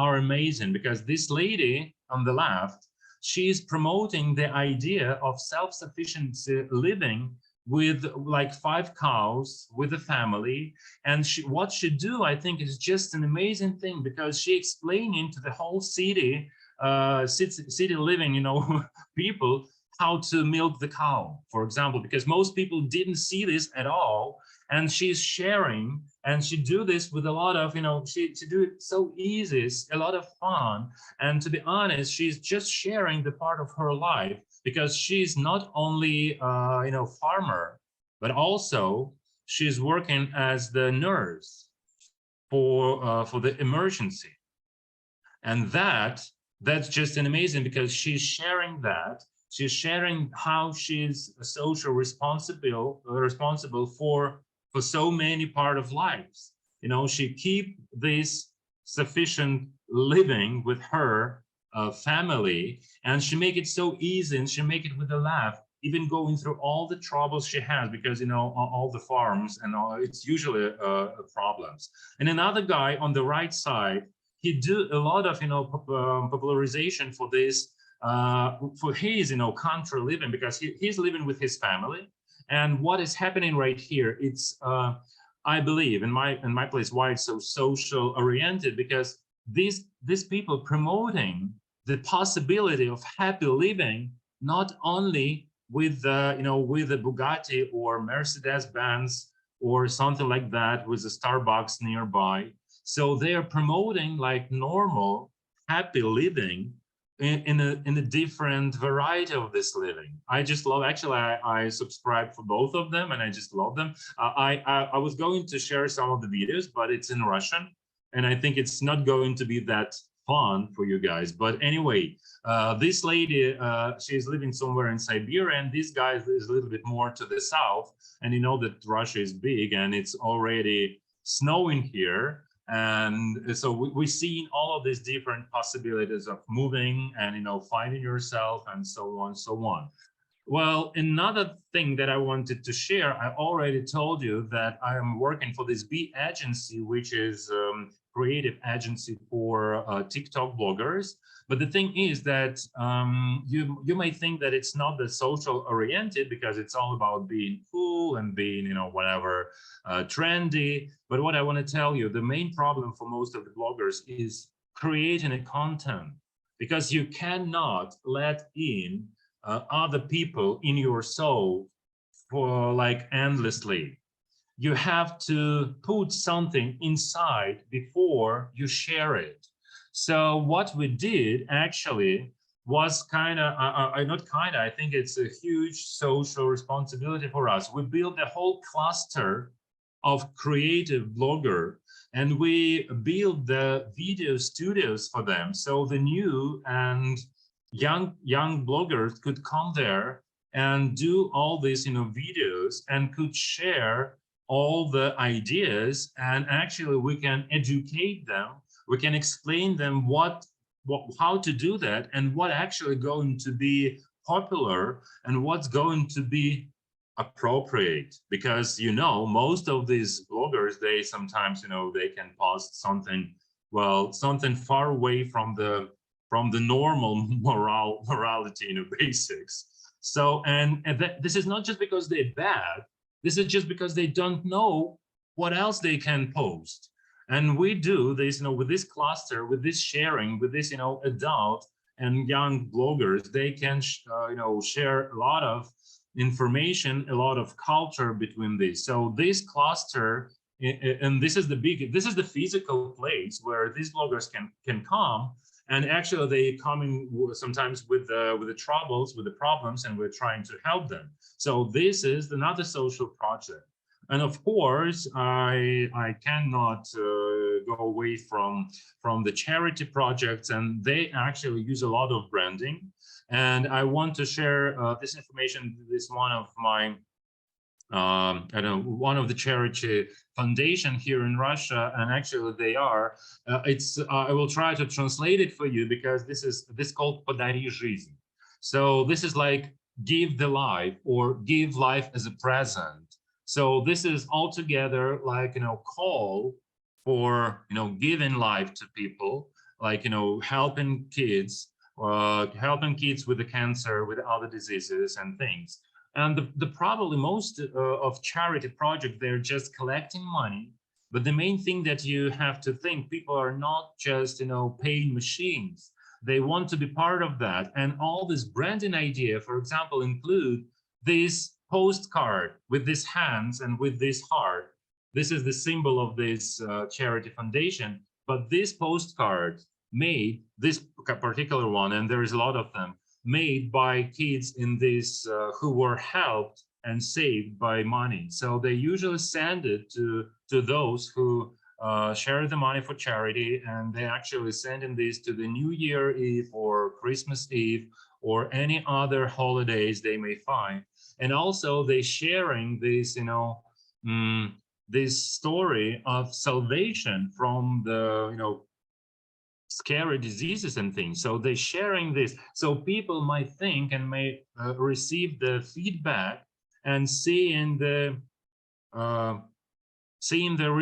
[SPEAKER 1] are amazing, because this lady on the left, she's promoting the idea of self-sufficiency living with like 5 cows with a family. And what she do, I think, is just an amazing thing, because she explaining to the whole city living, you know, people how to milk the cow, for example, because most people didn't see this at all. And she's sharing, and she do this with a lot of, you know, she do it so easy, it's a lot of fun. And to be honest, she's just sharing the part of her life, because she's not only, you know, farmer, but also she's working as the nurse for the emergency. And that's just an amazing, because she's sharing that. She's sharing how she's social responsible for so many part of lives. You know, she keep this sufficient living with her family, and she make it so easy, and she make it with a laugh, even going through all the troubles she has, because, you know, all the farms and all, it's usually problems. And another guy on the right side, he do a lot of, you know, popularization for this, for his, you know, country living, because he's living with his family. And what is happening right here, it's, I believe in my place, why it's so social oriented, because these people promoting the possibility of happy living, not only with you know, with a Bugatti or Mercedes-Benz or something like that, with a Starbucks nearby. So they are promoting like normal, happy living in a different variety of this living. I just love, actually, I subscribe for both of them, and I just love them. I was going to share some of the videos, but it's in Russian, and I think it's not going to be that fun for you guys. But anyway, this lady, she's living somewhere in Siberia, and this guy is a little bit more to the south. And you know that Russia is big, and it's already snowing here. And so we see all of these different possibilities of moving and, you know, finding yourself and so on, so on. Well, another thing that I wanted to share, I already told you that I am working for this B agency, which is creative agency for TikTok bloggers. But the thing is that you may think that it's not the social oriented, because it's all about being cool and being, you know, whatever, trendy. But what I want to tell you, the main problem for most of the bloggers is creating a content, because you cannot let in other people in your soul for like endlessly. You have to put something inside before you share it. So what we did actually was I think it's a huge social responsibility for us. We built a whole cluster of creative blogger, and we built the video studios for them. So the new and young bloggers could come there and do all these, you know, videos, and could share all the ideas. And actually we can educate them, we can explain them how to do that, and what actually going to be popular and what's going to be appropriate. Because, you know, most of these bloggers, they sometimes, you know, they can post something, well, something far away from the normal morality, you know, basics. So, and this is not just because they're bad, this is just because they don't know what else they can post. And we do this, with this cluster, with this sharing, with this, adult and young bloggers, they can, share a lot of information, a lot of culture between these. So this cluster, and this is the physical place where these bloggers can come, and actually they coming sometimes with the troubles, with the problems, and we're trying to help them. So this is another social project. And of course, I cannot go away from the charity projects, and they actually use a lot of branding. And I want to share this information. This one of my one of the charity foundation here in Russia, and actually they are. I will try to translate it for you, because this called "Podari жизнь." So this is like give the life, or give life as a present. So this is altogether like, call for, giving life to people, like, helping kids with the cancer, with other diseases and things. And the probably most of charity projects, they're just collecting money. But the main thing that you have to think, people are not just, paying machines. They want to be part of that. And all this branding idea, for example, include this postcard with these hands and with this heart. This is the symbol of this charity foundation. But this postcard made, this particular one, and there is a lot of them, made by kids in this who were helped and saved by money. So they usually send it to those who share the money for charity, and they actually sending this to the New Year Eve or Christmas Eve or any other holidays they may find. And also they sharing this, this story of salvation from the, scary diseases and things. So they're sharing this. So people might think and may receive the feedback and seeing the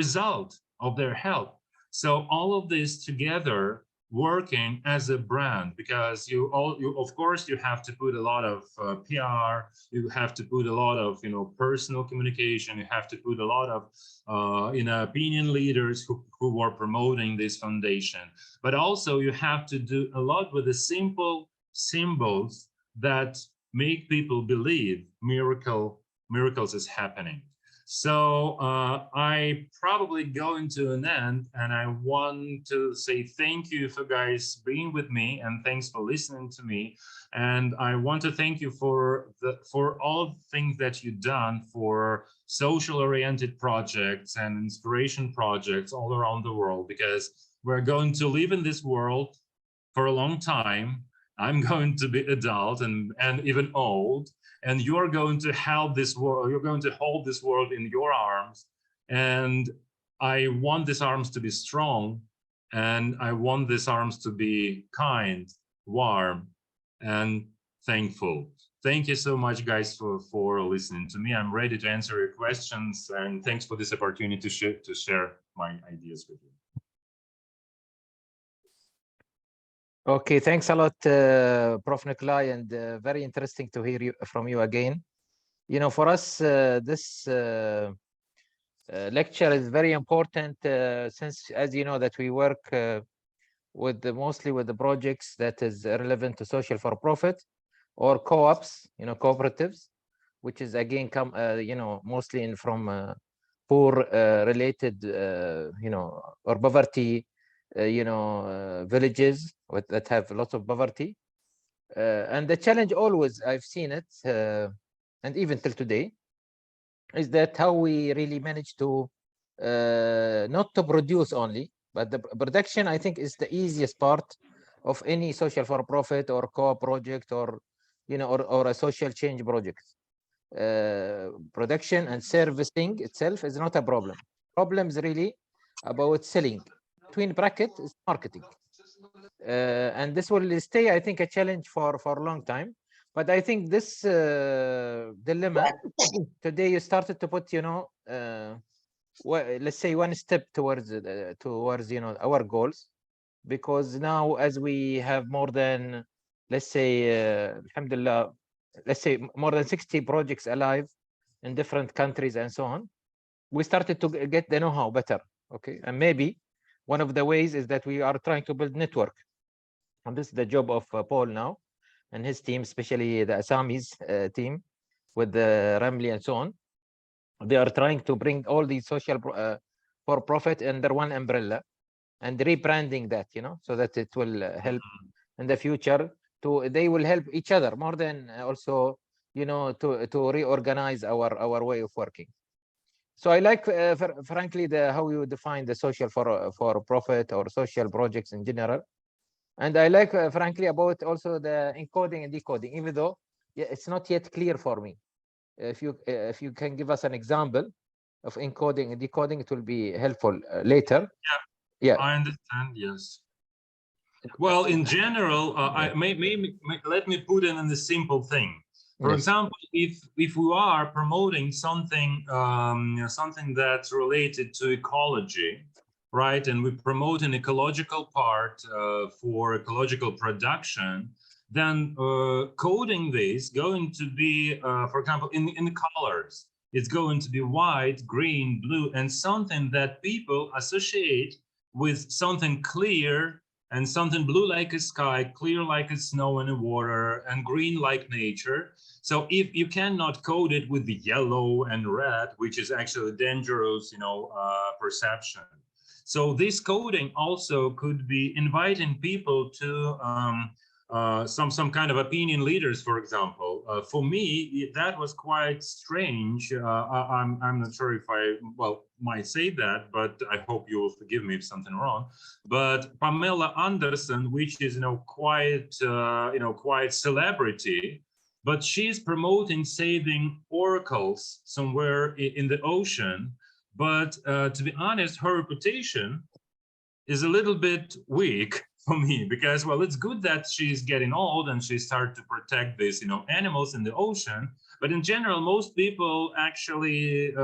[SPEAKER 1] result of their help. So all of this together working as a brand, because you of course you have to put a lot of PR, you have to put a lot of personal communication, you have to put a lot of opinion leaders who are promoting this foundation, but also you have to do a lot with the simple symbols that make people believe miracles is happening. So I probably going to an end, and I want to say thank you for guys being with me, and thanks for listening to me. And I want to thank you for all the things that you've done for social-oriented projects and inspiration projects all around the world, because we're going to live in this world for a long time. I'm going to be adult and even old. And you're going to help this world, you're going to hold this world in your arms. And I want these arms to be strong, and I want these arms to be kind, warm, and thankful. Thank you so much, guys, for listening to me. I'm ready to answer your questions, and thanks for this opportunity to share my ideas with you.
[SPEAKER 2] Okay, thanks a lot, Prof. Nikolay, and very interesting to hear from you again. For us, this lecture is very important since, as you know, that we work mostly with the projects that is relevant to social for-profit or co-ops, cooperatives, which is again mostly from poor related, or poverty. Villages that have lots of poverty, and the challenge always I've seen it, and even till today, is that how we really manage to not to produce only, but the production, I think, is the easiest part of any social for-profit or co-op project, or or a social change project. Production and servicing itself is not a problem. Problem is really about selling. Between brackets is marketing, and this will stay, I think, a challenge for a long time. But I think this dilemma today, you started to put, let's say, one step towards our goals, because now, as we have more than, let's say, alhamdulillah,
[SPEAKER 4] let's say more than 60 projects alive in different countries and so on, we started to get the know-how better. Okay, and maybe one of the ways is that we are trying to build network, and this is the job of Paul now and his team, especially the Assamese team with the Ramli and so on. They are trying to bring all these social for profit under one umbrella and rebranding that, you know, so that it will help in the future. They will help each other more than also, you know, to reorganize our way of working. So I like, frankly, how you define the social for profit or social projects in general. And I like, frankly, about also the encoding and decoding, even though it's not yet clear for me. If you can give us an example of encoding and decoding, it will be helpful later.
[SPEAKER 1] Yeah, I understand. Yes. Well, in general, let me put it in the simple thing. For example, if we are promoting something something that's related to ecology, right, and we promote an ecological part for ecological production, then coding this going to be, for example, in the colors, it's going to be white, green, blue, and something that people associate with something clear, and something blue like a sky, clear like a snow and a water, and green like nature. So if you cannot code it with the yellow and red, which is actually dangerous, you know, perception. So this coding also could be inviting people to some kind of opinion leaders, for example. For me, that was quite strange. I'm not sure if I might say that, but I hope you will forgive me if something wrong. But Pamela Anderson, which is quite quite celebrity, but she's promoting saving oracles somewhere in the ocean. But to be honest, her reputation is a little bit weak for me, because, well, it's good that she's getting old and she started to protect these, animals in the ocean. But in general, most people actually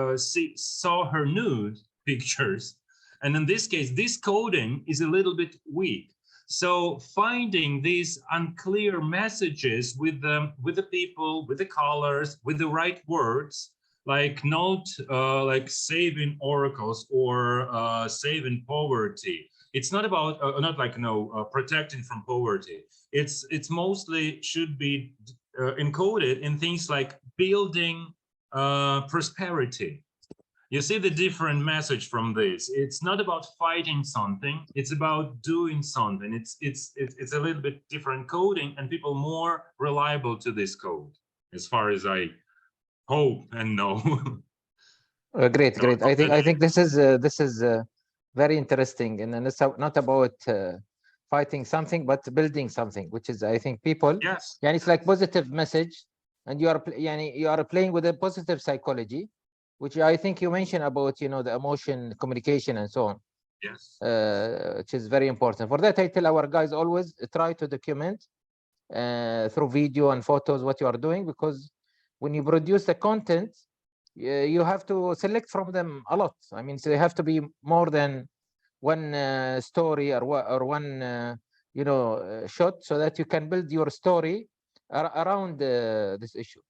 [SPEAKER 1] saw her nude pictures. And in this case, this coding is a little bit weak. So finding these unclear messages with the people, with the colors, with the right words, like not like saving oracles or saving poverty. It's not about not like protecting from poverty. It's mostly should be encoded in things like building prosperity. You see the different message from this. It's not about fighting something. It's about doing something. It's a little bit different coding, and people more reliable to this code, as far as I hope and know.
[SPEAKER 4] Great. I think this is very interesting, and it's not about fighting something, but building something, which is, I think, people.
[SPEAKER 1] Yes.
[SPEAKER 4] Yeah, it's like positive message, and you are playing with a positive psychology, which I think you mentioned about the emotion communication and so on.
[SPEAKER 1] Yes.
[SPEAKER 4] Which is very important. For that, I tell our guys always try to document through video and photos what you are doing, because when you produce the content, you have to select from them a lot. I mean, so they have to be more than one story or one shot, so that you can build your story around this issue.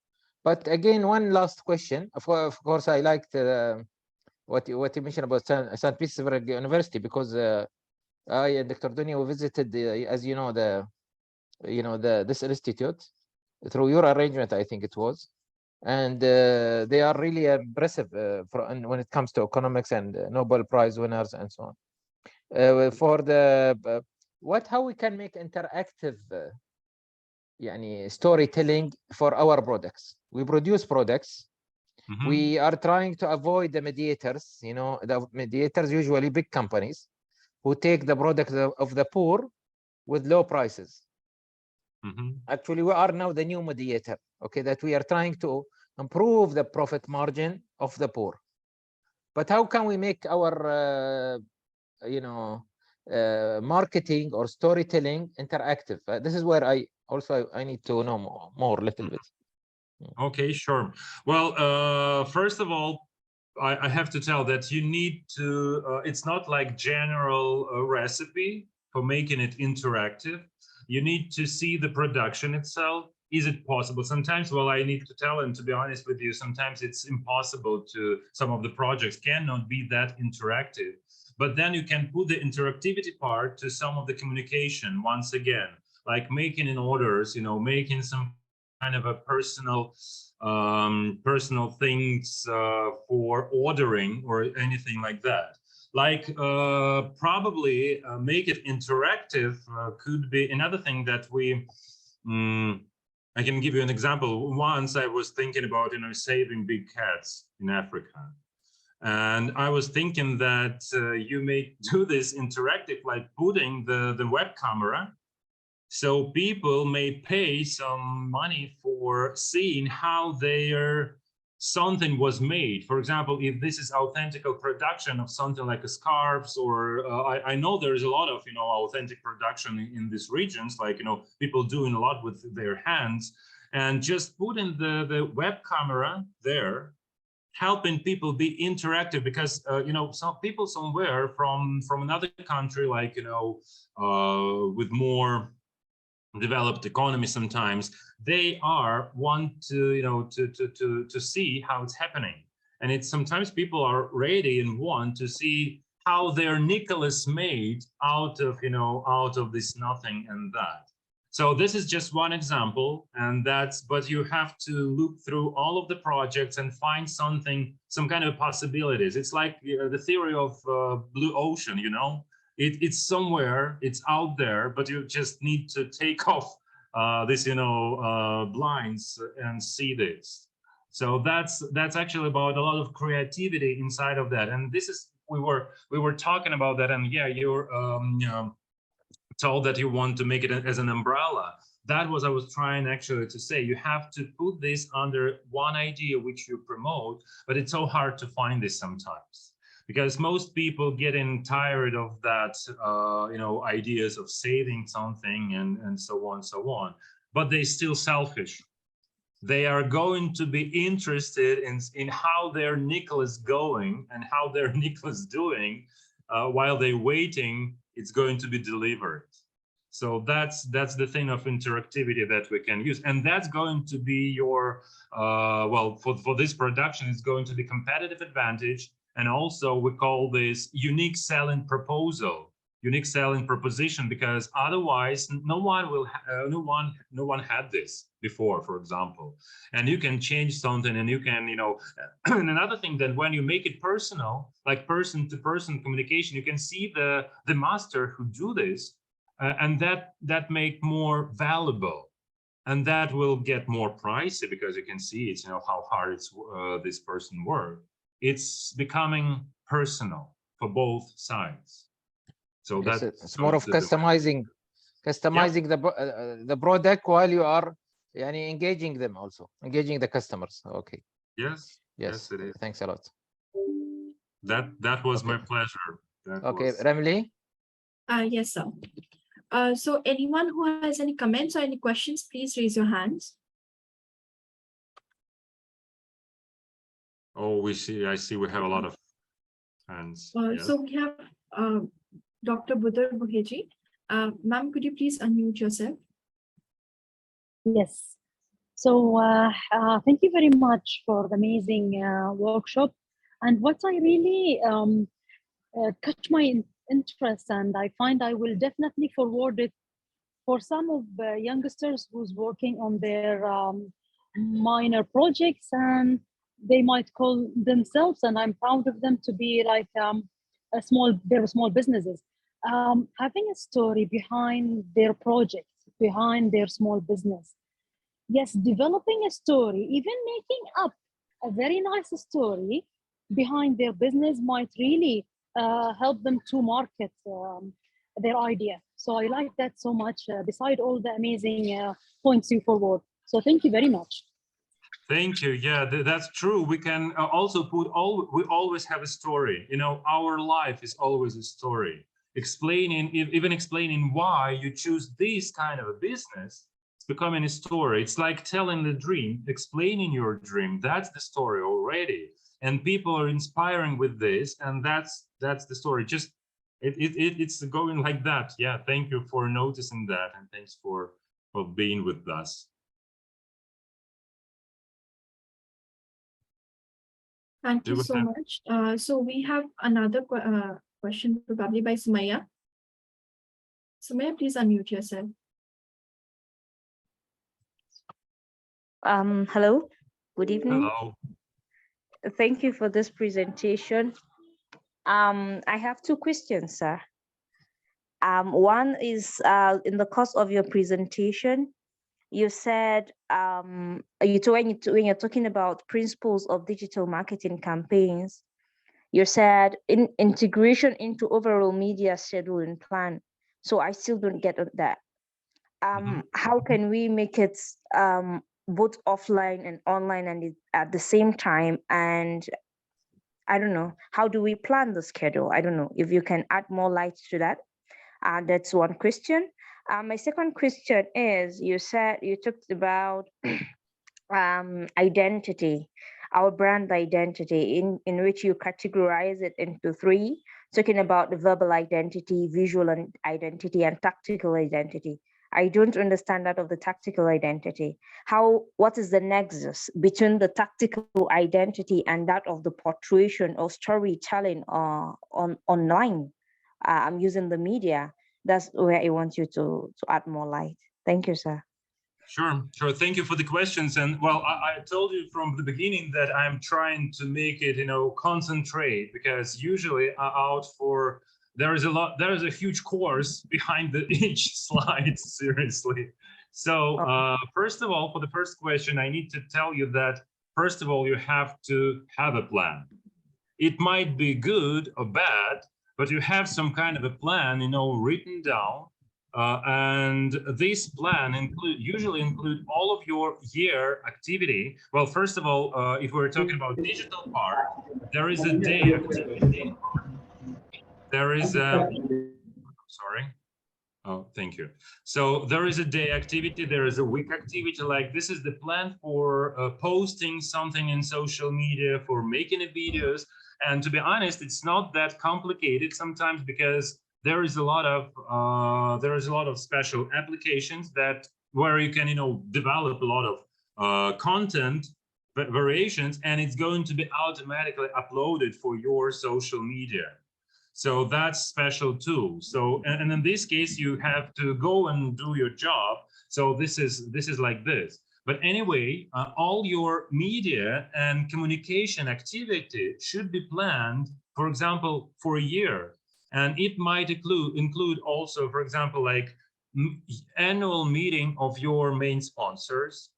[SPEAKER 4] But again, one last question. Of course, I liked what you mentioned about St. Petersburg University, because I and Dr. Dunya, we visited as you know this institute through your arrangement, I think it was, and they are really impressive when it comes to economics and Nobel Prize winners and so on. For the how we can make interactive storytelling for our products. We produce products.
[SPEAKER 1] Mm-hmm.
[SPEAKER 4] We are trying to avoid the mediators. The mediators, usually big companies, who take the product of the poor with low prices.
[SPEAKER 1] Mm-hmm.
[SPEAKER 4] Actually, we are now the new mediator, okay, that we are trying to improve the profit margin of the poor. But how can we make our marketing or storytelling interactive? This is where I need to know more a little bit.
[SPEAKER 1] Okay, sure. Well, first of all, I have to tell that you need to, it's not like general recipe for making it interactive. You need to see the production itself. is it possible? Sometimes, well, I need to tell, and to be honest with you, sometimes it's impossible to, some of the projects cannot be that interactive. But then you can put the interactivity part to some of the communication once again, like making in orders, you know, making some kind of a personal things for ordering or anything like that. Like probably make it interactive could be another thing that we, I can give you an example. Once I was thinking about, you know, saving big cats in Africa. And I was thinking that you may do this interactive, like putting the web camera. So people may pay some money for seeing how their something was made. For example, if this is authentic production of something like a scarves, or I know there's a lot of, you know, authentic production in these regions, like, you know, people doing a lot with their hands, and just putting the web camera there, helping people be interactive, because you know, some people somewhere from another country, like, you know, with more developed economy, sometimes they want to, you know, to see how it's happening, and it's sometimes people are ready and want to see how their nickel is made out of, you know, out of this nothing and that. So this is just one example, and that's, but you have to look through all of the projects and find something, some kind of possibilities. It's like the theory of blue ocean, you know, it's somewhere, it's out there, but you just need to take off this, you know, blinds and see this. So that's actually about a lot of creativity inside of that. And this is, we were talking about that, and yeah, you're you know, told that you want to make it as an umbrella. That was I was trying actually to say. You have to put this under one idea which you promote, but it's so hard to find this sometimes, because most people getting tired of that, you know, ideas of saving something and so on, but they still selfish. They are going to be interested in how their nickel is going and how their nickel is doing while they're waiting. It's going to be delivered. So that's the thing of interactivity that we can use, and that's going to be your well, for this production, it's going to be competitive advantage, and also we call this unique selling proposal, unique selling proposition, because otherwise no one will no one had this before, for example. And you can change something, and you can, you know, and another thing, that when you make it personal, like person-to-person communication, you can see the master who do this, and that make more valuable, and that will get more pricey, because you can see it's, you know, how hard it's this person work. It's becoming personal for both sides. So
[SPEAKER 4] Yes,
[SPEAKER 1] that's
[SPEAKER 4] it's more of customizing the product while you are engaging them, also engaging the customers. Okay.
[SPEAKER 1] Yes.
[SPEAKER 4] Yes,
[SPEAKER 1] it is.
[SPEAKER 4] Thanks a lot.
[SPEAKER 1] That was
[SPEAKER 4] Okay.
[SPEAKER 1] my pleasure.
[SPEAKER 4] Okay, Ramli.
[SPEAKER 3] Yes, sir. So anyone who has any comments or any questions, please raise your hands.
[SPEAKER 1] Oh, I see we have a lot of hands. Yes.
[SPEAKER 3] So we have Dr. Budar Buheji. Ma'am, could you please unmute yourself?
[SPEAKER 5] Yes. So thank you very much for the amazing workshop. And what I really catch my interest, and I find I will definitely forward it for some of the youngsters who's working on their minor projects, and they might call themselves, and I'm proud of them, to be like they're small businesses. Having a story behind their project, behind their small business. Yes, developing a story, even making up a very nice story behind their business might really help them to market their idea. So I like that so much, beside all the amazing points you forward. So thank you very much.
[SPEAKER 1] Thank you. Yeah, that's true. We can also put we always have a story. You know, our life is always a story. Even explaining why you choose this kind of a business, it's becoming a story. It's like telling the dream, explaining your dream. That's the story already. And people are inspiring with this, and that's the story. Just it's going like that. Yeah, thank you for noticing that, and thanks for being with us.
[SPEAKER 3] Thank you
[SPEAKER 1] go
[SPEAKER 3] so
[SPEAKER 1] ahead.
[SPEAKER 3] much. So we have another question probably by Sumaya. Sumaya, please unmute yourself.
[SPEAKER 6] Hello, good evening.
[SPEAKER 1] Hello.
[SPEAKER 6] Thank you for this presentation. I have two questions, sir. One is in the course of your presentation, you said when you're talking about principles of digital marketing campaigns, you said integration into overall media scheduling plan. So I still don't get that. How can we make it both offline and online and at the same time? And I don't know, how do we plan the schedule? I don't know if you can add more light to that. That's one question. My second question is, you said you talked about identity, our brand identity, in which you categorize it into three, talking about the verbal identity, visual identity, and tactical identity. I don't understand that of the tactical identity. What is the nexus between the tactical identity and that of the portrayal or storytelling online? I'm using the media. That's where I want you to add more light. Thank you, sir.
[SPEAKER 1] Sure. Thank you for the questions. And well, I told you from the beginning that I'm trying to make it, concentrate, because usually there is a huge course behind each slide, seriously. So first of all, for the first question, I need to tell you that, first of all, you have to have a plan. It might be good or bad, but you have some kind of a plan, written down. And this plan usually include all of your year activity. Well, first of all, if we're talking about digital part, there is a day activity. There is a, sorry. Oh, thank you. So there is a day activity, there is a week activity. Like, this is the plan for posting something in social media, for making videos. And to be honest, it's not that complicated sometimes, because there is a lot of special applications where you can develop a lot of content variations, and it's going to be automatically uploaded for your social media. So that's special too. So and in this case, you have to go and do your job. So this is like this. But anyway, all your media and communication activity should be planned, for example, for a year. And it might include also, for example, like annual meeting of your main sponsors.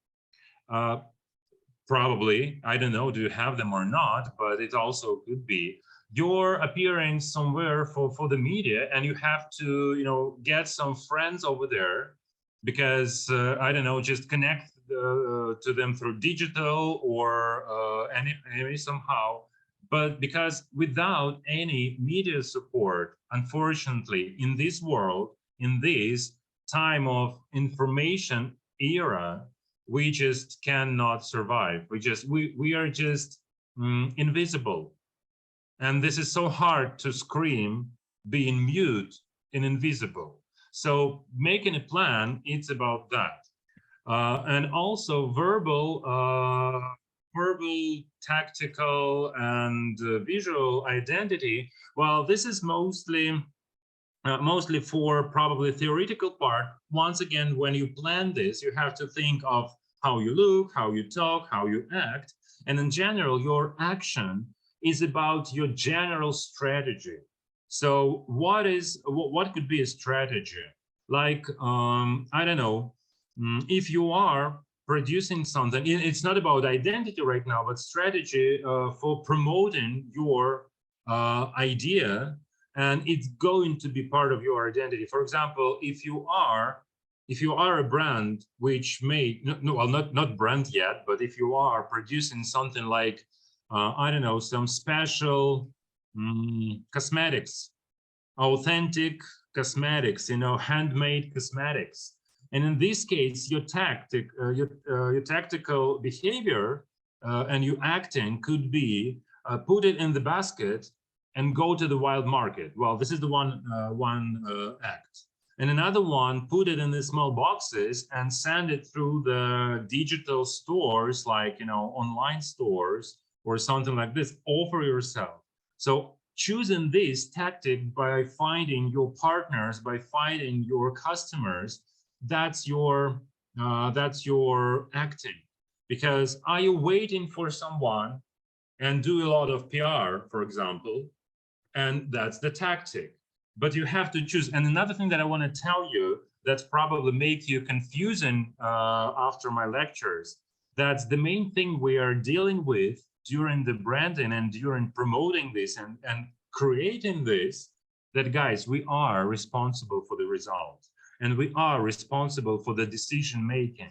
[SPEAKER 1] Probably, I don't know, do you have them or not, but it also could be. You're appearing somewhere for the media, and you have to, get some friends over there, because I don't know, just connect to them through digital or any somehow. But because without any media support, unfortunately, in this world, in this time of information era, we just cannot survive. We are just invisible. And this is so hard to scream, being mute and invisible. So making a plan, it's about that. And also verbal, tactical, and visual identity. Well, this is mostly for probably theoretical part. Once again, when you plan this, you have to think of how you look, how you talk, how you act. And in general, your action is about your general strategy. So what could be a strategy? Like, I don't know, if you are producing something, it's not about identity right now, but strategy for promoting your idea, and it's going to be part of your identity. For example, if you are a brand which not brand yet, but if you are producing something like I don't know, some special cosmetics, authentic cosmetics, handmade cosmetics. And in this case, your tactical behavior and your acting could be put it in the basket and go to the wild market. Well, this is the one act. And another one, put it in the small boxes and send it through the digital stores, like online stores, or something like this, offer yourself. So choosing this tactic by finding your partners, by finding your customers, that's your acting. Because are you waiting for someone and do a lot of PR, for example, and that's the tactic. But you have to choose. And another thing that I want to tell you that's probably make you confusing after my lectures, that's the main thing we are dealing with during the branding and during promoting this and creating this, that guys, we are responsible for the result and we are responsible for the decision making.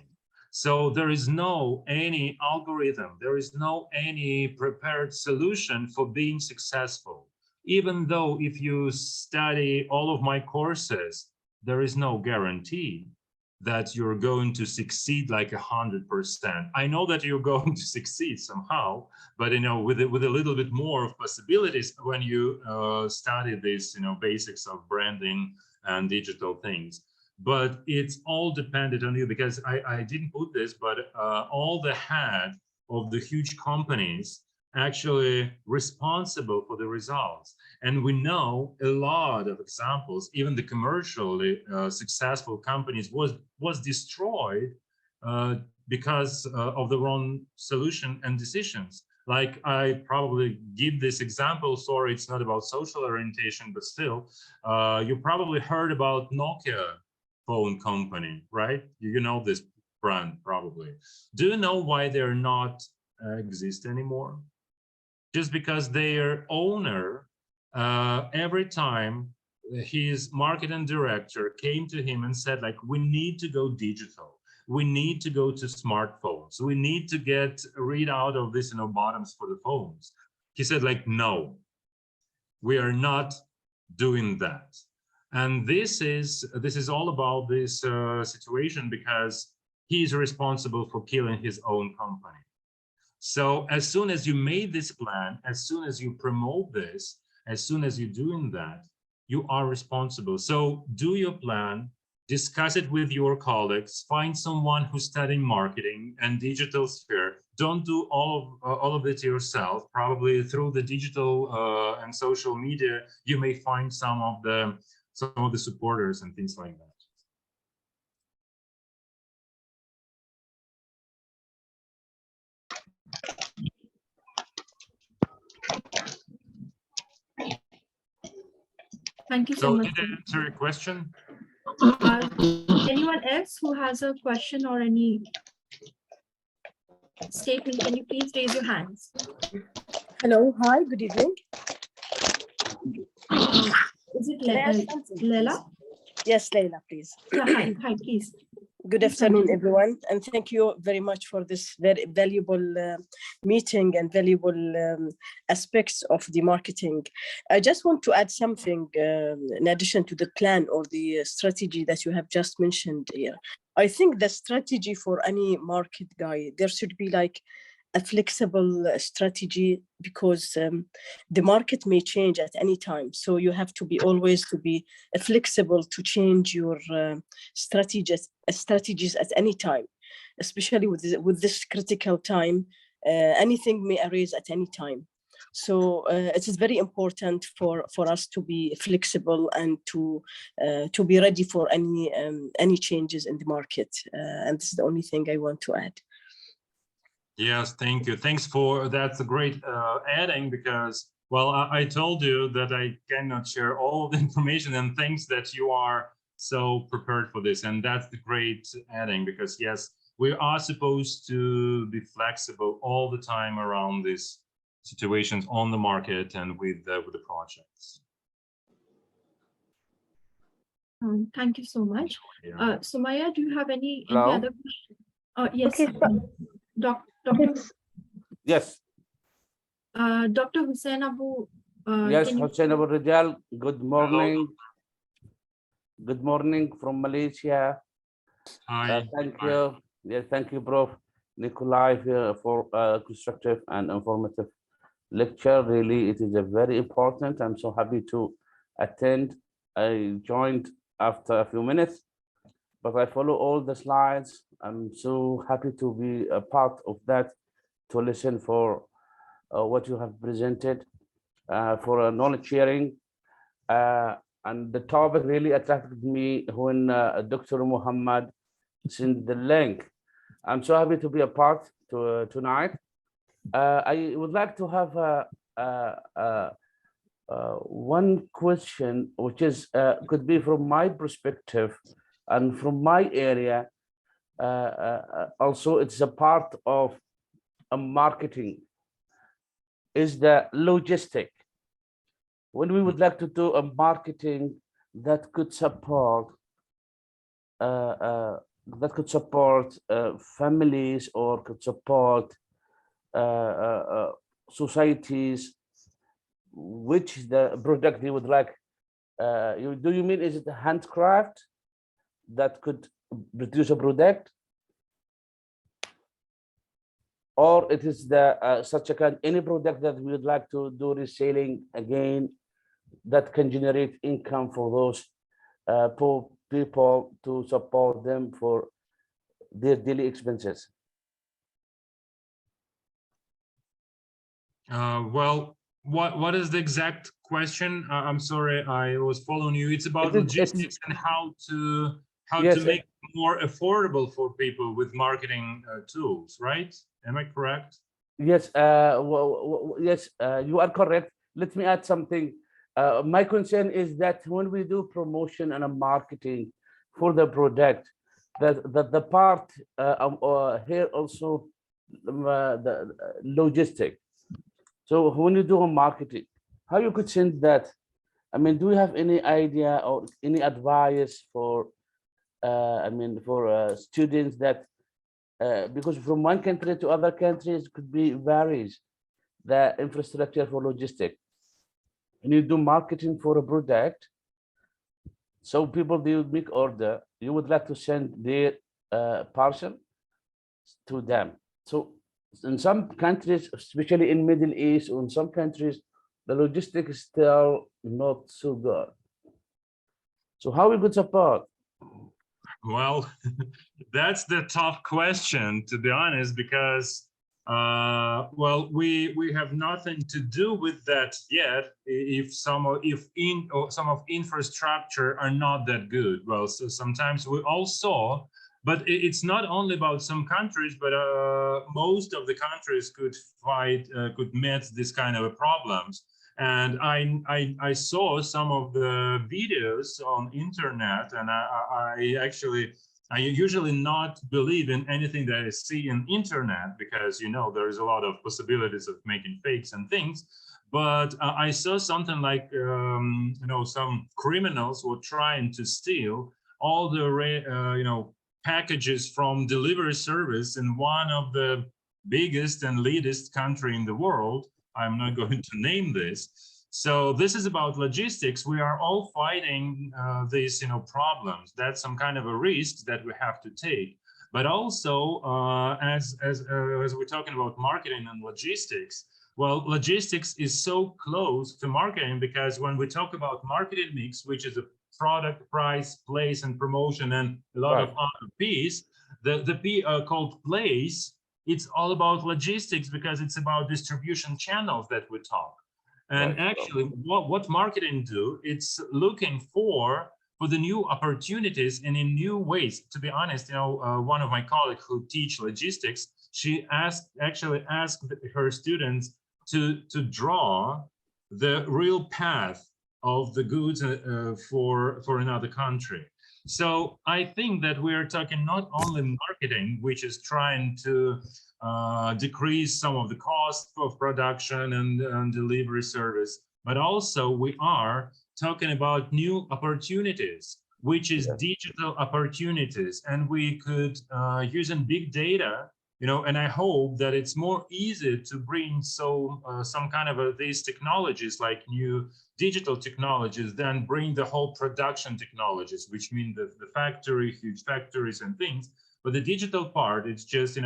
[SPEAKER 1] So there is no any algorithm, there is no any prepared solution for being successful. Even though if you study all of my courses, there is no guarantee that you're going to succeed like 100%. I know that you're going to succeed somehow, but you know, with a little bit more of possibilities when you study this, you know, basics of branding and digital things. But it's all dependent on you, because I didn't put this, but all the head of the huge companies actually responsible for the results. And we know a lot of examples, even the commercially successful companies was destroyed because of the wrong solution and decisions. Like I probably give this example, sorry, it's not about social orientation, but still, you probably heard about Nokia phone company, right? You know this brand probably. Do you know why they're not exist anymore? Just because their owner, every time his marketing director came to him and said, like, we need to go digital. We need to go to smartphones. We need to get rid out of this, you know, bottoms for the phones. He said, like, no, we are not doing that. And this is all about this situation, because he's responsible for killing his own company. So as soon as you made this plan, as soon as you promote this, as soon as you're doing that, you are responsible. So do your plan, discuss it with your colleagues, find someone who's studying marketing and digital sphere. Don't do all of it yourself. Probably through the digital and social media, you may find some of the supporters and things like that.
[SPEAKER 3] Thank you so
[SPEAKER 1] So
[SPEAKER 3] much.
[SPEAKER 1] did I answer your question?
[SPEAKER 3] Anyone else who has a question or any statement, can you please raise your hands?
[SPEAKER 7] Hello, hi, good evening.
[SPEAKER 3] Is it Leila?
[SPEAKER 7] Yes, Leila, please.
[SPEAKER 3] Yeah, hi, please.
[SPEAKER 7] Good afternoon, everyone, and thank you very much for this very valuable meeting and valuable aspects of the marketing. I just want to add something in addition to the plan or the strategy that you have just mentioned here. I think the strategy for any market guy, there should be like a flexible strategy, because the market may change at any time. So you have to be always to be flexible to change your strategies at any time, especially with this critical time. Anything may arise at any time. So it is very important for us to be flexible and to be ready for any changes in the market. And this is the only thing I want to add.
[SPEAKER 1] Yes, thank you. Thanks for that's a great adding, because, well, I told you that I cannot share all the information, and thanks that you are so prepared for this. And that's the great adding, because yes, we are supposed to be flexible all the time around these situations on the market and with the projects.
[SPEAKER 3] Thank you so much.
[SPEAKER 1] Yeah.
[SPEAKER 3] Sumaya, do you have any
[SPEAKER 8] Hello?
[SPEAKER 3] other questions? Yes.
[SPEAKER 6] Okay.
[SPEAKER 3] Doctor.
[SPEAKER 8] Yes.
[SPEAKER 3] Dr. Hussein Abu.
[SPEAKER 8] Yes, Hussein Abu Rijal. Good morning. Good morning from Malaysia.
[SPEAKER 1] Hi.
[SPEAKER 8] Thank you. Yes, thank you, Prof. Nikolay, for constructive and informative lecture. Really, it is a very important. I'm so happy to attend. I joined after a few minutes, but I follow all the slides. I'm so happy to be a part of that, to listen for what you have presented for knowledge sharing. And the topic really attracted me when Dr. Muhammad sent the link. I'm so happy to be a part tonight. I would like to have one question, which is could be from my perspective and from my area. Also, it's a part of a marketing, is the logistic. When we would like to do a marketing that could support families, or could support societies, which is the product you would like, do you mean, is it a handcraft that could produce a product, or it is the such a kind, any product that we would like to do reselling again that can generate income for those poor people, to support them for their daily expenses?
[SPEAKER 1] Well, what is the exact question? I'm sorry, I was following you. It's about logistics and how to make it more affordable for people with marketing tools, right? Am I correct?
[SPEAKER 8] Yes, yes, you are correct. Let me add something. My concern is that when we do promotion and a marketing for the product, that the part here also the logistic. So when you do a marketing, how you could send that? I mean, do you have any idea or any advice for for students that because from one country to other countries could be varies the infrastructure for logistics. When you do marketing for a product, so people, they would make order, you would like to send their parcel to them. So in some countries, especially in Middle East, or in some countries, the logistics is still not so good. So how we could support?
[SPEAKER 1] Well, that's the tough question, to be honest, because well, we have nothing to do with that yet. If some of infrastructure are not that good. Well, so sometimes we all saw, but it's not only about some countries, but most of the countries could meet this kind of problems. And I saw some of the videos on internet, and I usually not believe in anything that I see in internet, because there is a lot of possibilities of making fakes and things. But I saw something like some criminals were trying to steal all the packages from delivery service in one of the biggest and leadest country in the world. I'm not going to name this. So this is about logistics. We are all fighting these problems. That's some kind of a risk that we have to take. But also, as we're talking about marketing and logistics, well, logistics is so close to marketing, because when we talk about marketing mix, which is a product, price, place, and promotion, and a lot of other P's, the P called place, it's all about logistics, because it's about distribution channels that we talk. And actually, what marketing do, it's looking for the new opportunities and in new ways. To be honest, one of my colleagues who teach logistics, she actually asked her students to draw the real path of the goods for another country. So I think that we are talking not only marketing, which is trying to decrease some of the cost of production and delivery service, but also we are talking about new opportunities, which is digital opportunities. And we could, using big data, and I hope that it's more easy to bring some kind of these technologies, like new digital technologies, than bring the whole production technologies, which mean the factory, huge factories and things. But the digital part, it's just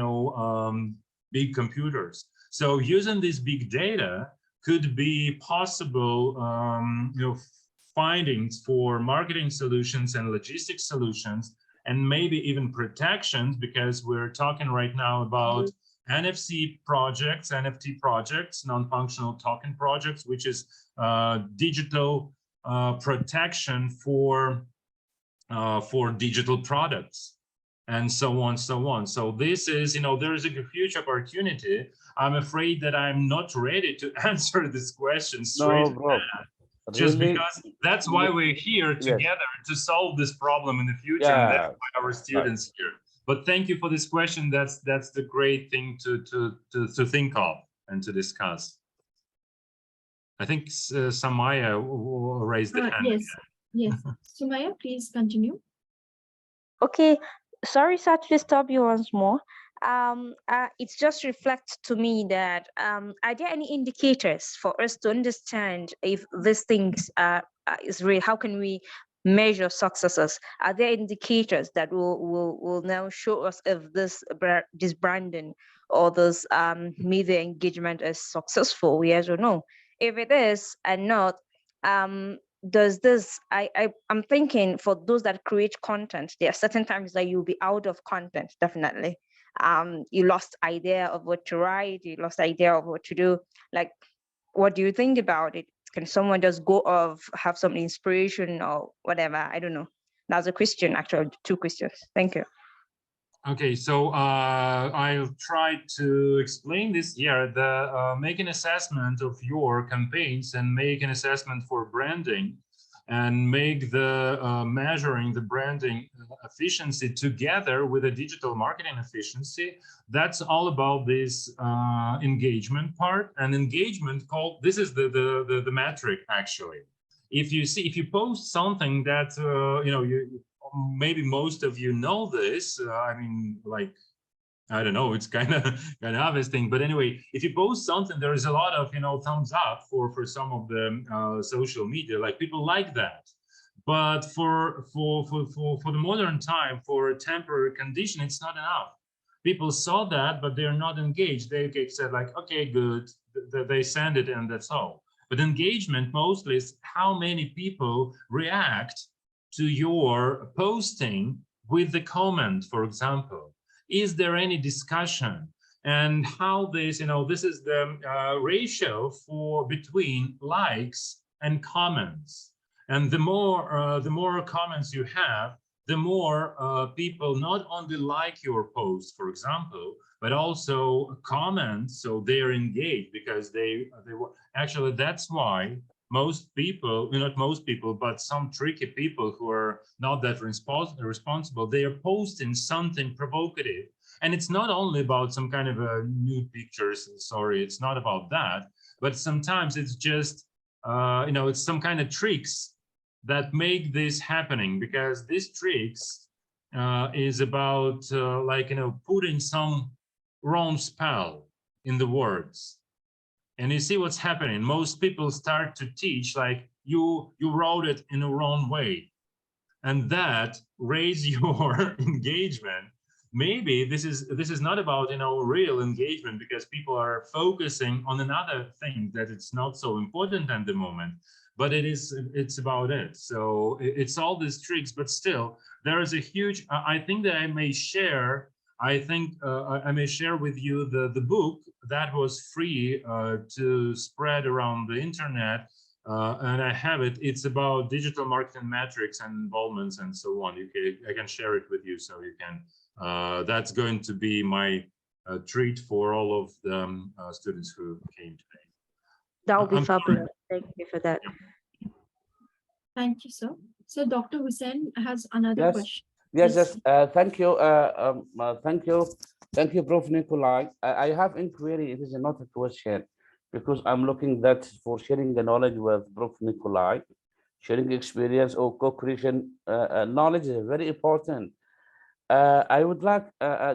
[SPEAKER 1] big computers. So using this big data could be possible findings for marketing solutions and logistics solutions, and maybe even protections, because we're talking right now about NFC projects, NFT projects, non-functional token projects, which is digital protection for digital products, and so on, so on. So this is, there is a huge opportunity. I'm afraid that I'm not ready to answer this question straight.
[SPEAKER 8] No, bro.
[SPEAKER 1] Just
[SPEAKER 8] Really,
[SPEAKER 1] because that's why we're here together to solve this problem in the future, and that's why our students here. But thank you for this question. That's the great thing to think of and to discuss. I think Samaya raised the hand.
[SPEAKER 3] Yes, yes. Sumaya, please continue.
[SPEAKER 6] Okay, sorry, sir, to disturb you once more. It just reflects to me that are there any indicators for us to understand if these things is real? How can we measure successes? Are there indicators that will now show us if this branding or this media engagement is successful, yes or no? If it is and not, does this, I'm thinking for those that create content, there are certain times that you'll be out of content, definitely. You lost idea of what to write, you lost idea of what to do. Like, what do you think about it? Can someone just go off, have some inspiration or whatever? I don't know. That's a question, actually, 2 questions. Thank you.
[SPEAKER 1] Okay, so I'll try to explain this here. Make an assessment of your campaigns and make an assessment for branding, and make the measuring the branding efficiency together with the digital marketing efficiency. That's all about this engagement part. And engagement this is the metric actually. If you post something that maybe most of you know this. I mean, like, I don't know, it's kind of obvious thing, but anyway, if you post something, there is a lot of thumbs up for some of the social media, like people like that. But for the modern time, for a temporary condition, it's not enough. People saw that, but they're not engaged. They said like, okay, good, they send it and that's all. But engagement mostly is how many people react to your posting with the comment, for example. Is there any discussion? And how this, this is the ratio between likes and comments. And the more comments you have, the more people not only like your post, for example, but also comment, so they're engaged because they actually, that's why most people, not most people, but some tricky people who are not that responsible, they are posting something provocative. And it's not only about some kind of nude pictures, sorry, it's not about that, but sometimes it's just, it's some kind of tricks that make this happening, because these tricks is about putting some wrong spell in the words. And you see what's happening. Most people start to teach like you wrote it in a wrong way, and that raise your engagement. Maybe this is not about real engagement, because people are focusing on another thing that it's not so important at the moment, but it's about it. So it's all these tricks, but still there is a huge, I think that I may share with you the book that was free to spread around the internet, and I have it. It's about digital marketing metrics and involvements and so on. I can share it with you, so you can. That's going to be my treat for all of the students who came today.
[SPEAKER 6] That would be fabulous. Thank you for that.
[SPEAKER 3] Thank you, sir. So Dr. Hussain has another question.
[SPEAKER 8] Yes. Thank you. Thank you, Prof. Nikolay. I have inquiry. It is not a question, because I'm looking that for sharing the knowledge with Prof. Nikolay, sharing experience or co-creation knowledge is very important. I would like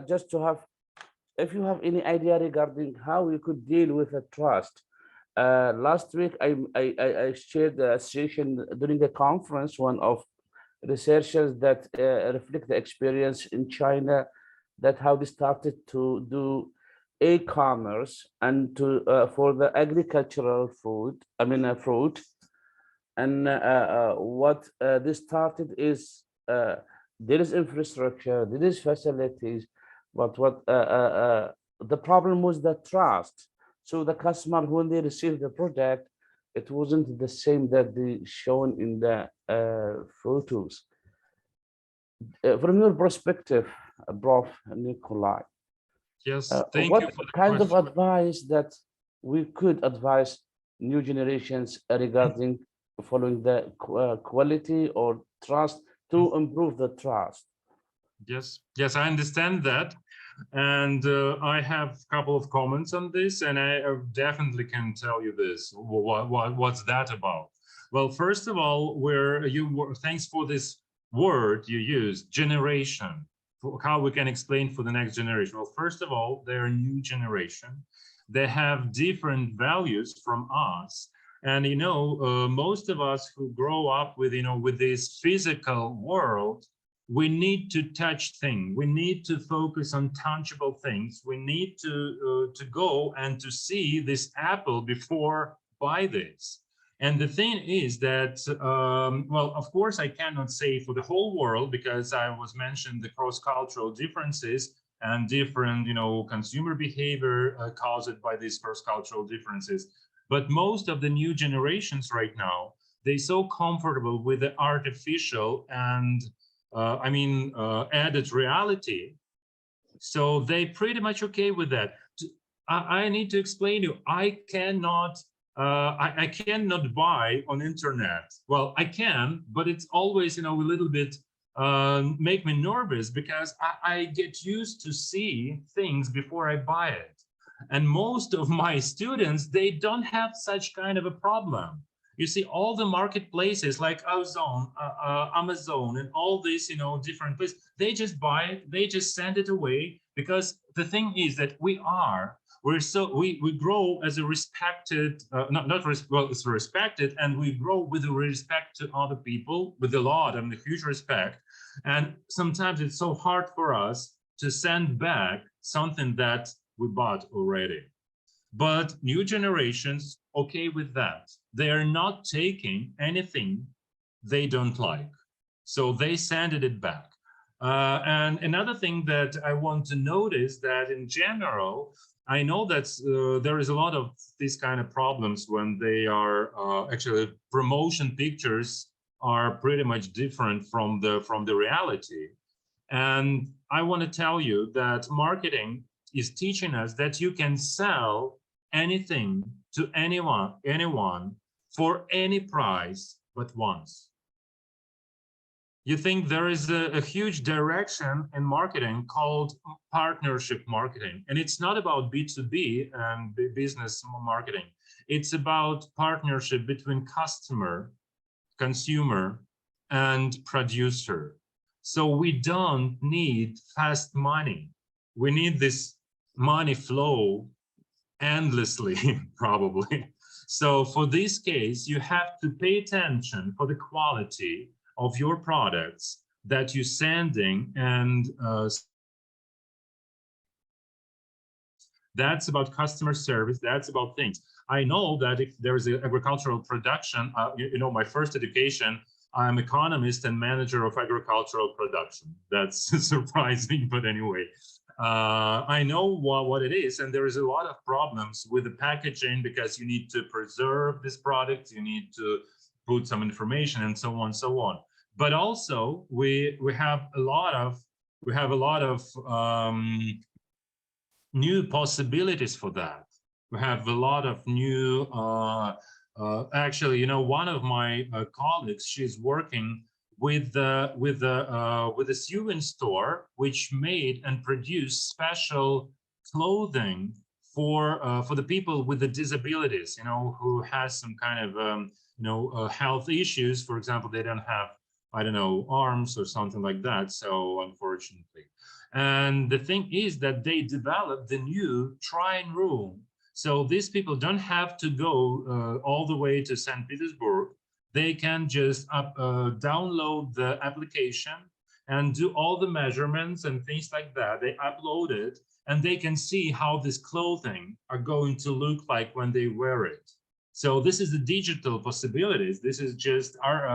[SPEAKER 8] just to have, if you have any idea regarding how we could deal with a trust. Last week, I shared a session during a conference, one of researchers that reflect the experience in China, that how they started to do e-commerce and to for the agricultural fruit. And what this started is there is infrastructure, there is facilities, but what the problem was the trust. So the customer, when they received the product, it wasn't the same that they shown in the photos. From your perspective, Prof. Nikolay,
[SPEAKER 1] Yes, thank
[SPEAKER 8] what
[SPEAKER 1] you for the
[SPEAKER 8] kind of
[SPEAKER 1] question.
[SPEAKER 8] advice that we could advise new generations regarding following the quality or trust to improve the trust?
[SPEAKER 1] Yes, yes, I understand that. And I have a couple of comments on this, and I definitely can tell you this. What's that about? Well, first of all, thanks for this word you used, generation, for how we can explain for the next generation. Well, first of all, they're a new generation. They have different values from us. And, most of us who grow up with, with this physical world, we need to touch things. We need to focus on tangible things. We need to go and to see this apple before buy this. And the thing is that, well, of course, I cannot say for the whole world, because I was mentioned the cross-cultural differences and different, consumer behavior caused by these cross-cultural differences. But most of the new generations right now, they're so comfortable with the artificial and added reality. So they pretty much okay with that. I need to explain to you, I cannot buy on internet. Well, I can, but it's always, a little bit make me nervous, because I get used to see things before I buy it. And most of my students, they don't have such kind of a problem. You see, all the marketplaces like Amazon, and all these, different places, they just buy it, they just send it away, because the thing is that we grow as a respected, it's respected, and we grow with respect to other people, with a lot and a huge respect. And sometimes it's so hard for us to send back something that we bought already. But new generations, okay with that. They are not taking anything they don't like. So they send it back. And another thing that I want to notice, that in general, I know that there is a lot of these kind of problems when they are actually promotion pictures are pretty much different from the reality. And I want to tell you that marketing is teaching us that you can sell anything to anyone for any price but once. You think there is a huge direction in marketing called partnership marketing, and it's not about B2B and business marketing. It's about partnership between customer, consumer, and producer. So we don't need fast money. We need this money flow endlessly, probably. So for this case, you have to pay attention for the quality of your products that you're sending, and that's about customer service, that's about things. I know that if there is an agricultural production, my first education, I'm economist and manager of agricultural production. That's surprising, but anyway. I know what it is, and there is a lot of problems with the packaging, because you need to preserve this product, you need to put some information, and so on and so on. But also we have a lot of new possibilities for that. We have a lot of new actually, one of my colleagues, she's working with a sewing store, which made and produced special clothing for the people with the disabilities, who has some kind of health issues. For example, they don't have, I don't know, arms or something like that. So unfortunately, and the thing is that they developed the new trying room. So these people don't have to go all the way to St. Petersburg. They can just download the application and do all the measurements and things like that. They upload it, and they can see how this clothing are going to look like when they wear it. So this is the digital possibilities. This is just our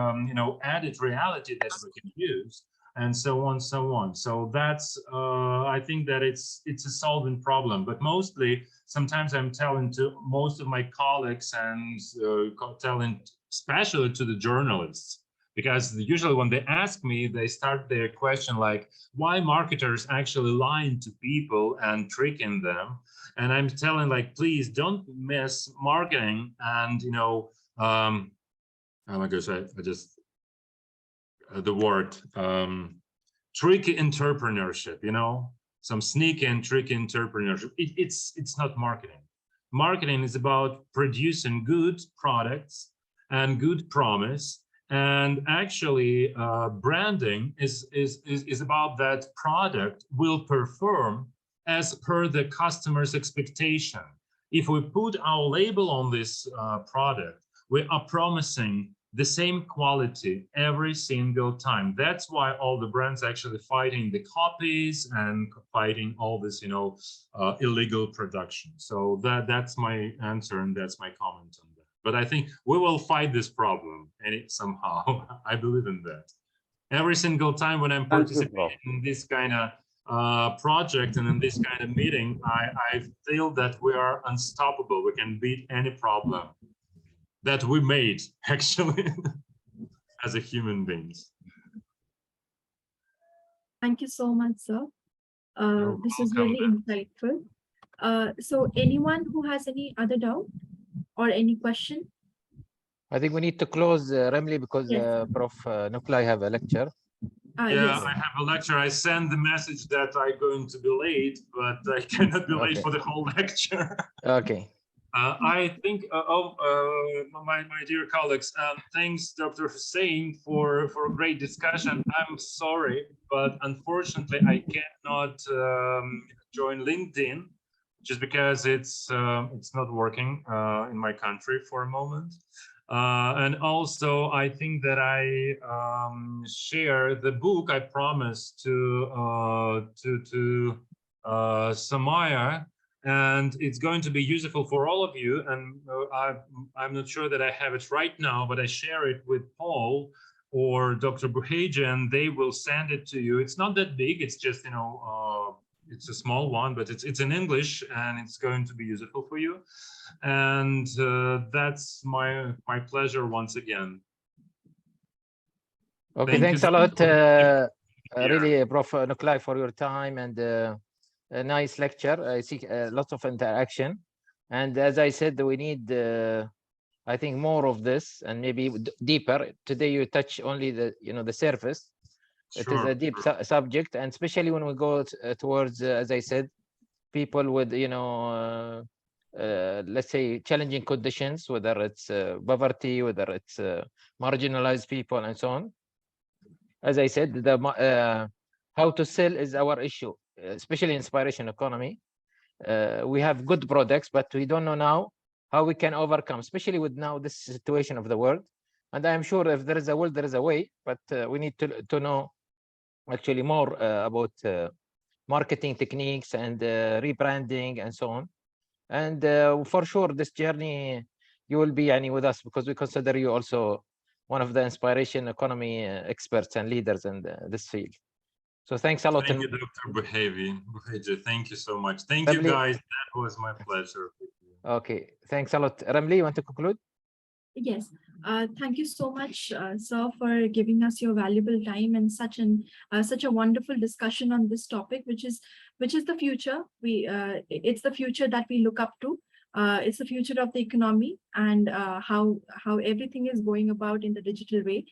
[SPEAKER 1] added reality that we can use. and so on, so on. So that's, I think that it's a solving problem, but mostly sometimes I'm telling to most of my colleagues and telling especially to the journalists, because usually when they ask me, they start their question like, why marketers actually lying to people and tricking them? And I'm telling like, please don't miss marketing and, you know, oh my gosh, I just, the word, tricky entrepreneurship, you know, some sneaky and tricky entrepreneurship. It's not marketing. Marketing is about producing good products and good promise. And actually, branding is about that product will perform as per the customer's expectation. If we put our label on this product, we are promising the same quality every single time. That's why all the brands actually fighting the copies and fighting all this, you know, illegal production. So that's my answer and that's my comment on that. But I think we will fight this problem somehow. I believe in that. Every single time when I'm participating in this kind of project and in this kind of meeting, I feel that we are unstoppable. We can beat any problem that we made actually as a human beings.
[SPEAKER 3] Thank you so much, sir. This is really insightful. So anyone who has any other doubt or any question?
[SPEAKER 4] I think we need to close, Remli, because Prof. Nikolay have a lecture.
[SPEAKER 1] Yeah, yes. I have a lecture. I send the message that I'm going to be late, but I cannot be late for the whole lecture.
[SPEAKER 4] Okay.
[SPEAKER 1] I think, my dear colleagues, thanks, Dr. Hussein, for a great discussion. I'm sorry, but unfortunately, I cannot join LinkedIn just because it's not working in my country for a moment. And also, I think that I share the book I promised to Samaya. And it's going to be useful for all of you. And I'm not sure that I have it right now, but I share it with Paul or Dr. Buhajian. They will send it to you. It's not that big. It's just, you know, it's a small one, but it's in English and it's going to be useful for you. And that's my pleasure once again.
[SPEAKER 4] Okay, thanks a lot, really, Prof. Nikolay, for your time and a nice lecture. I see lots of interaction, and as I said, we need I think more of this and maybe deeper. Today you touch only the the surface. It is a deep subject, and especially when we go towards as I said, people with let's say challenging conditions, whether it's poverty, whether it's marginalized people and so on. As I said, the how to sell is our issue, especially inspiration economy. We have good products, but we don't know now how we can overcome, especially with now this situation of the world. And I am sure if there is a will, there is a way, but we need to know actually more about marketing techniques and rebranding and so on. And for sure, this journey, you will be with us because we consider you also one of the inspiration economy experts and leaders in this field. So thanks a lot.
[SPEAKER 1] Thank you, Dr. Buhaji. Thank you so much. Thank you, guys. That was my pleasure.
[SPEAKER 4] Okay, thanks a lot. Ramli, you want to conclude?
[SPEAKER 3] Yes, thank you so much, sir, for giving us your valuable time and such a wonderful discussion on this topic, which is the future. It's the future that we look up to. It's the future of the economy and how everything is going about in the digital way.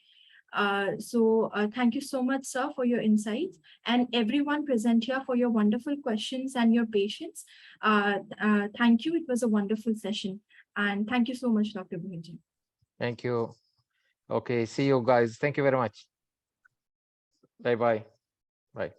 [SPEAKER 3] So thank you so much, sir, for your insights, and everyone present here for your wonderful questions and your patience. Thank you. It was a wonderful session. And thank you so much, Dr. Buhaji.
[SPEAKER 4] Thank you. Okay, see you guys. Thank you very much. Bye-bye. Bye.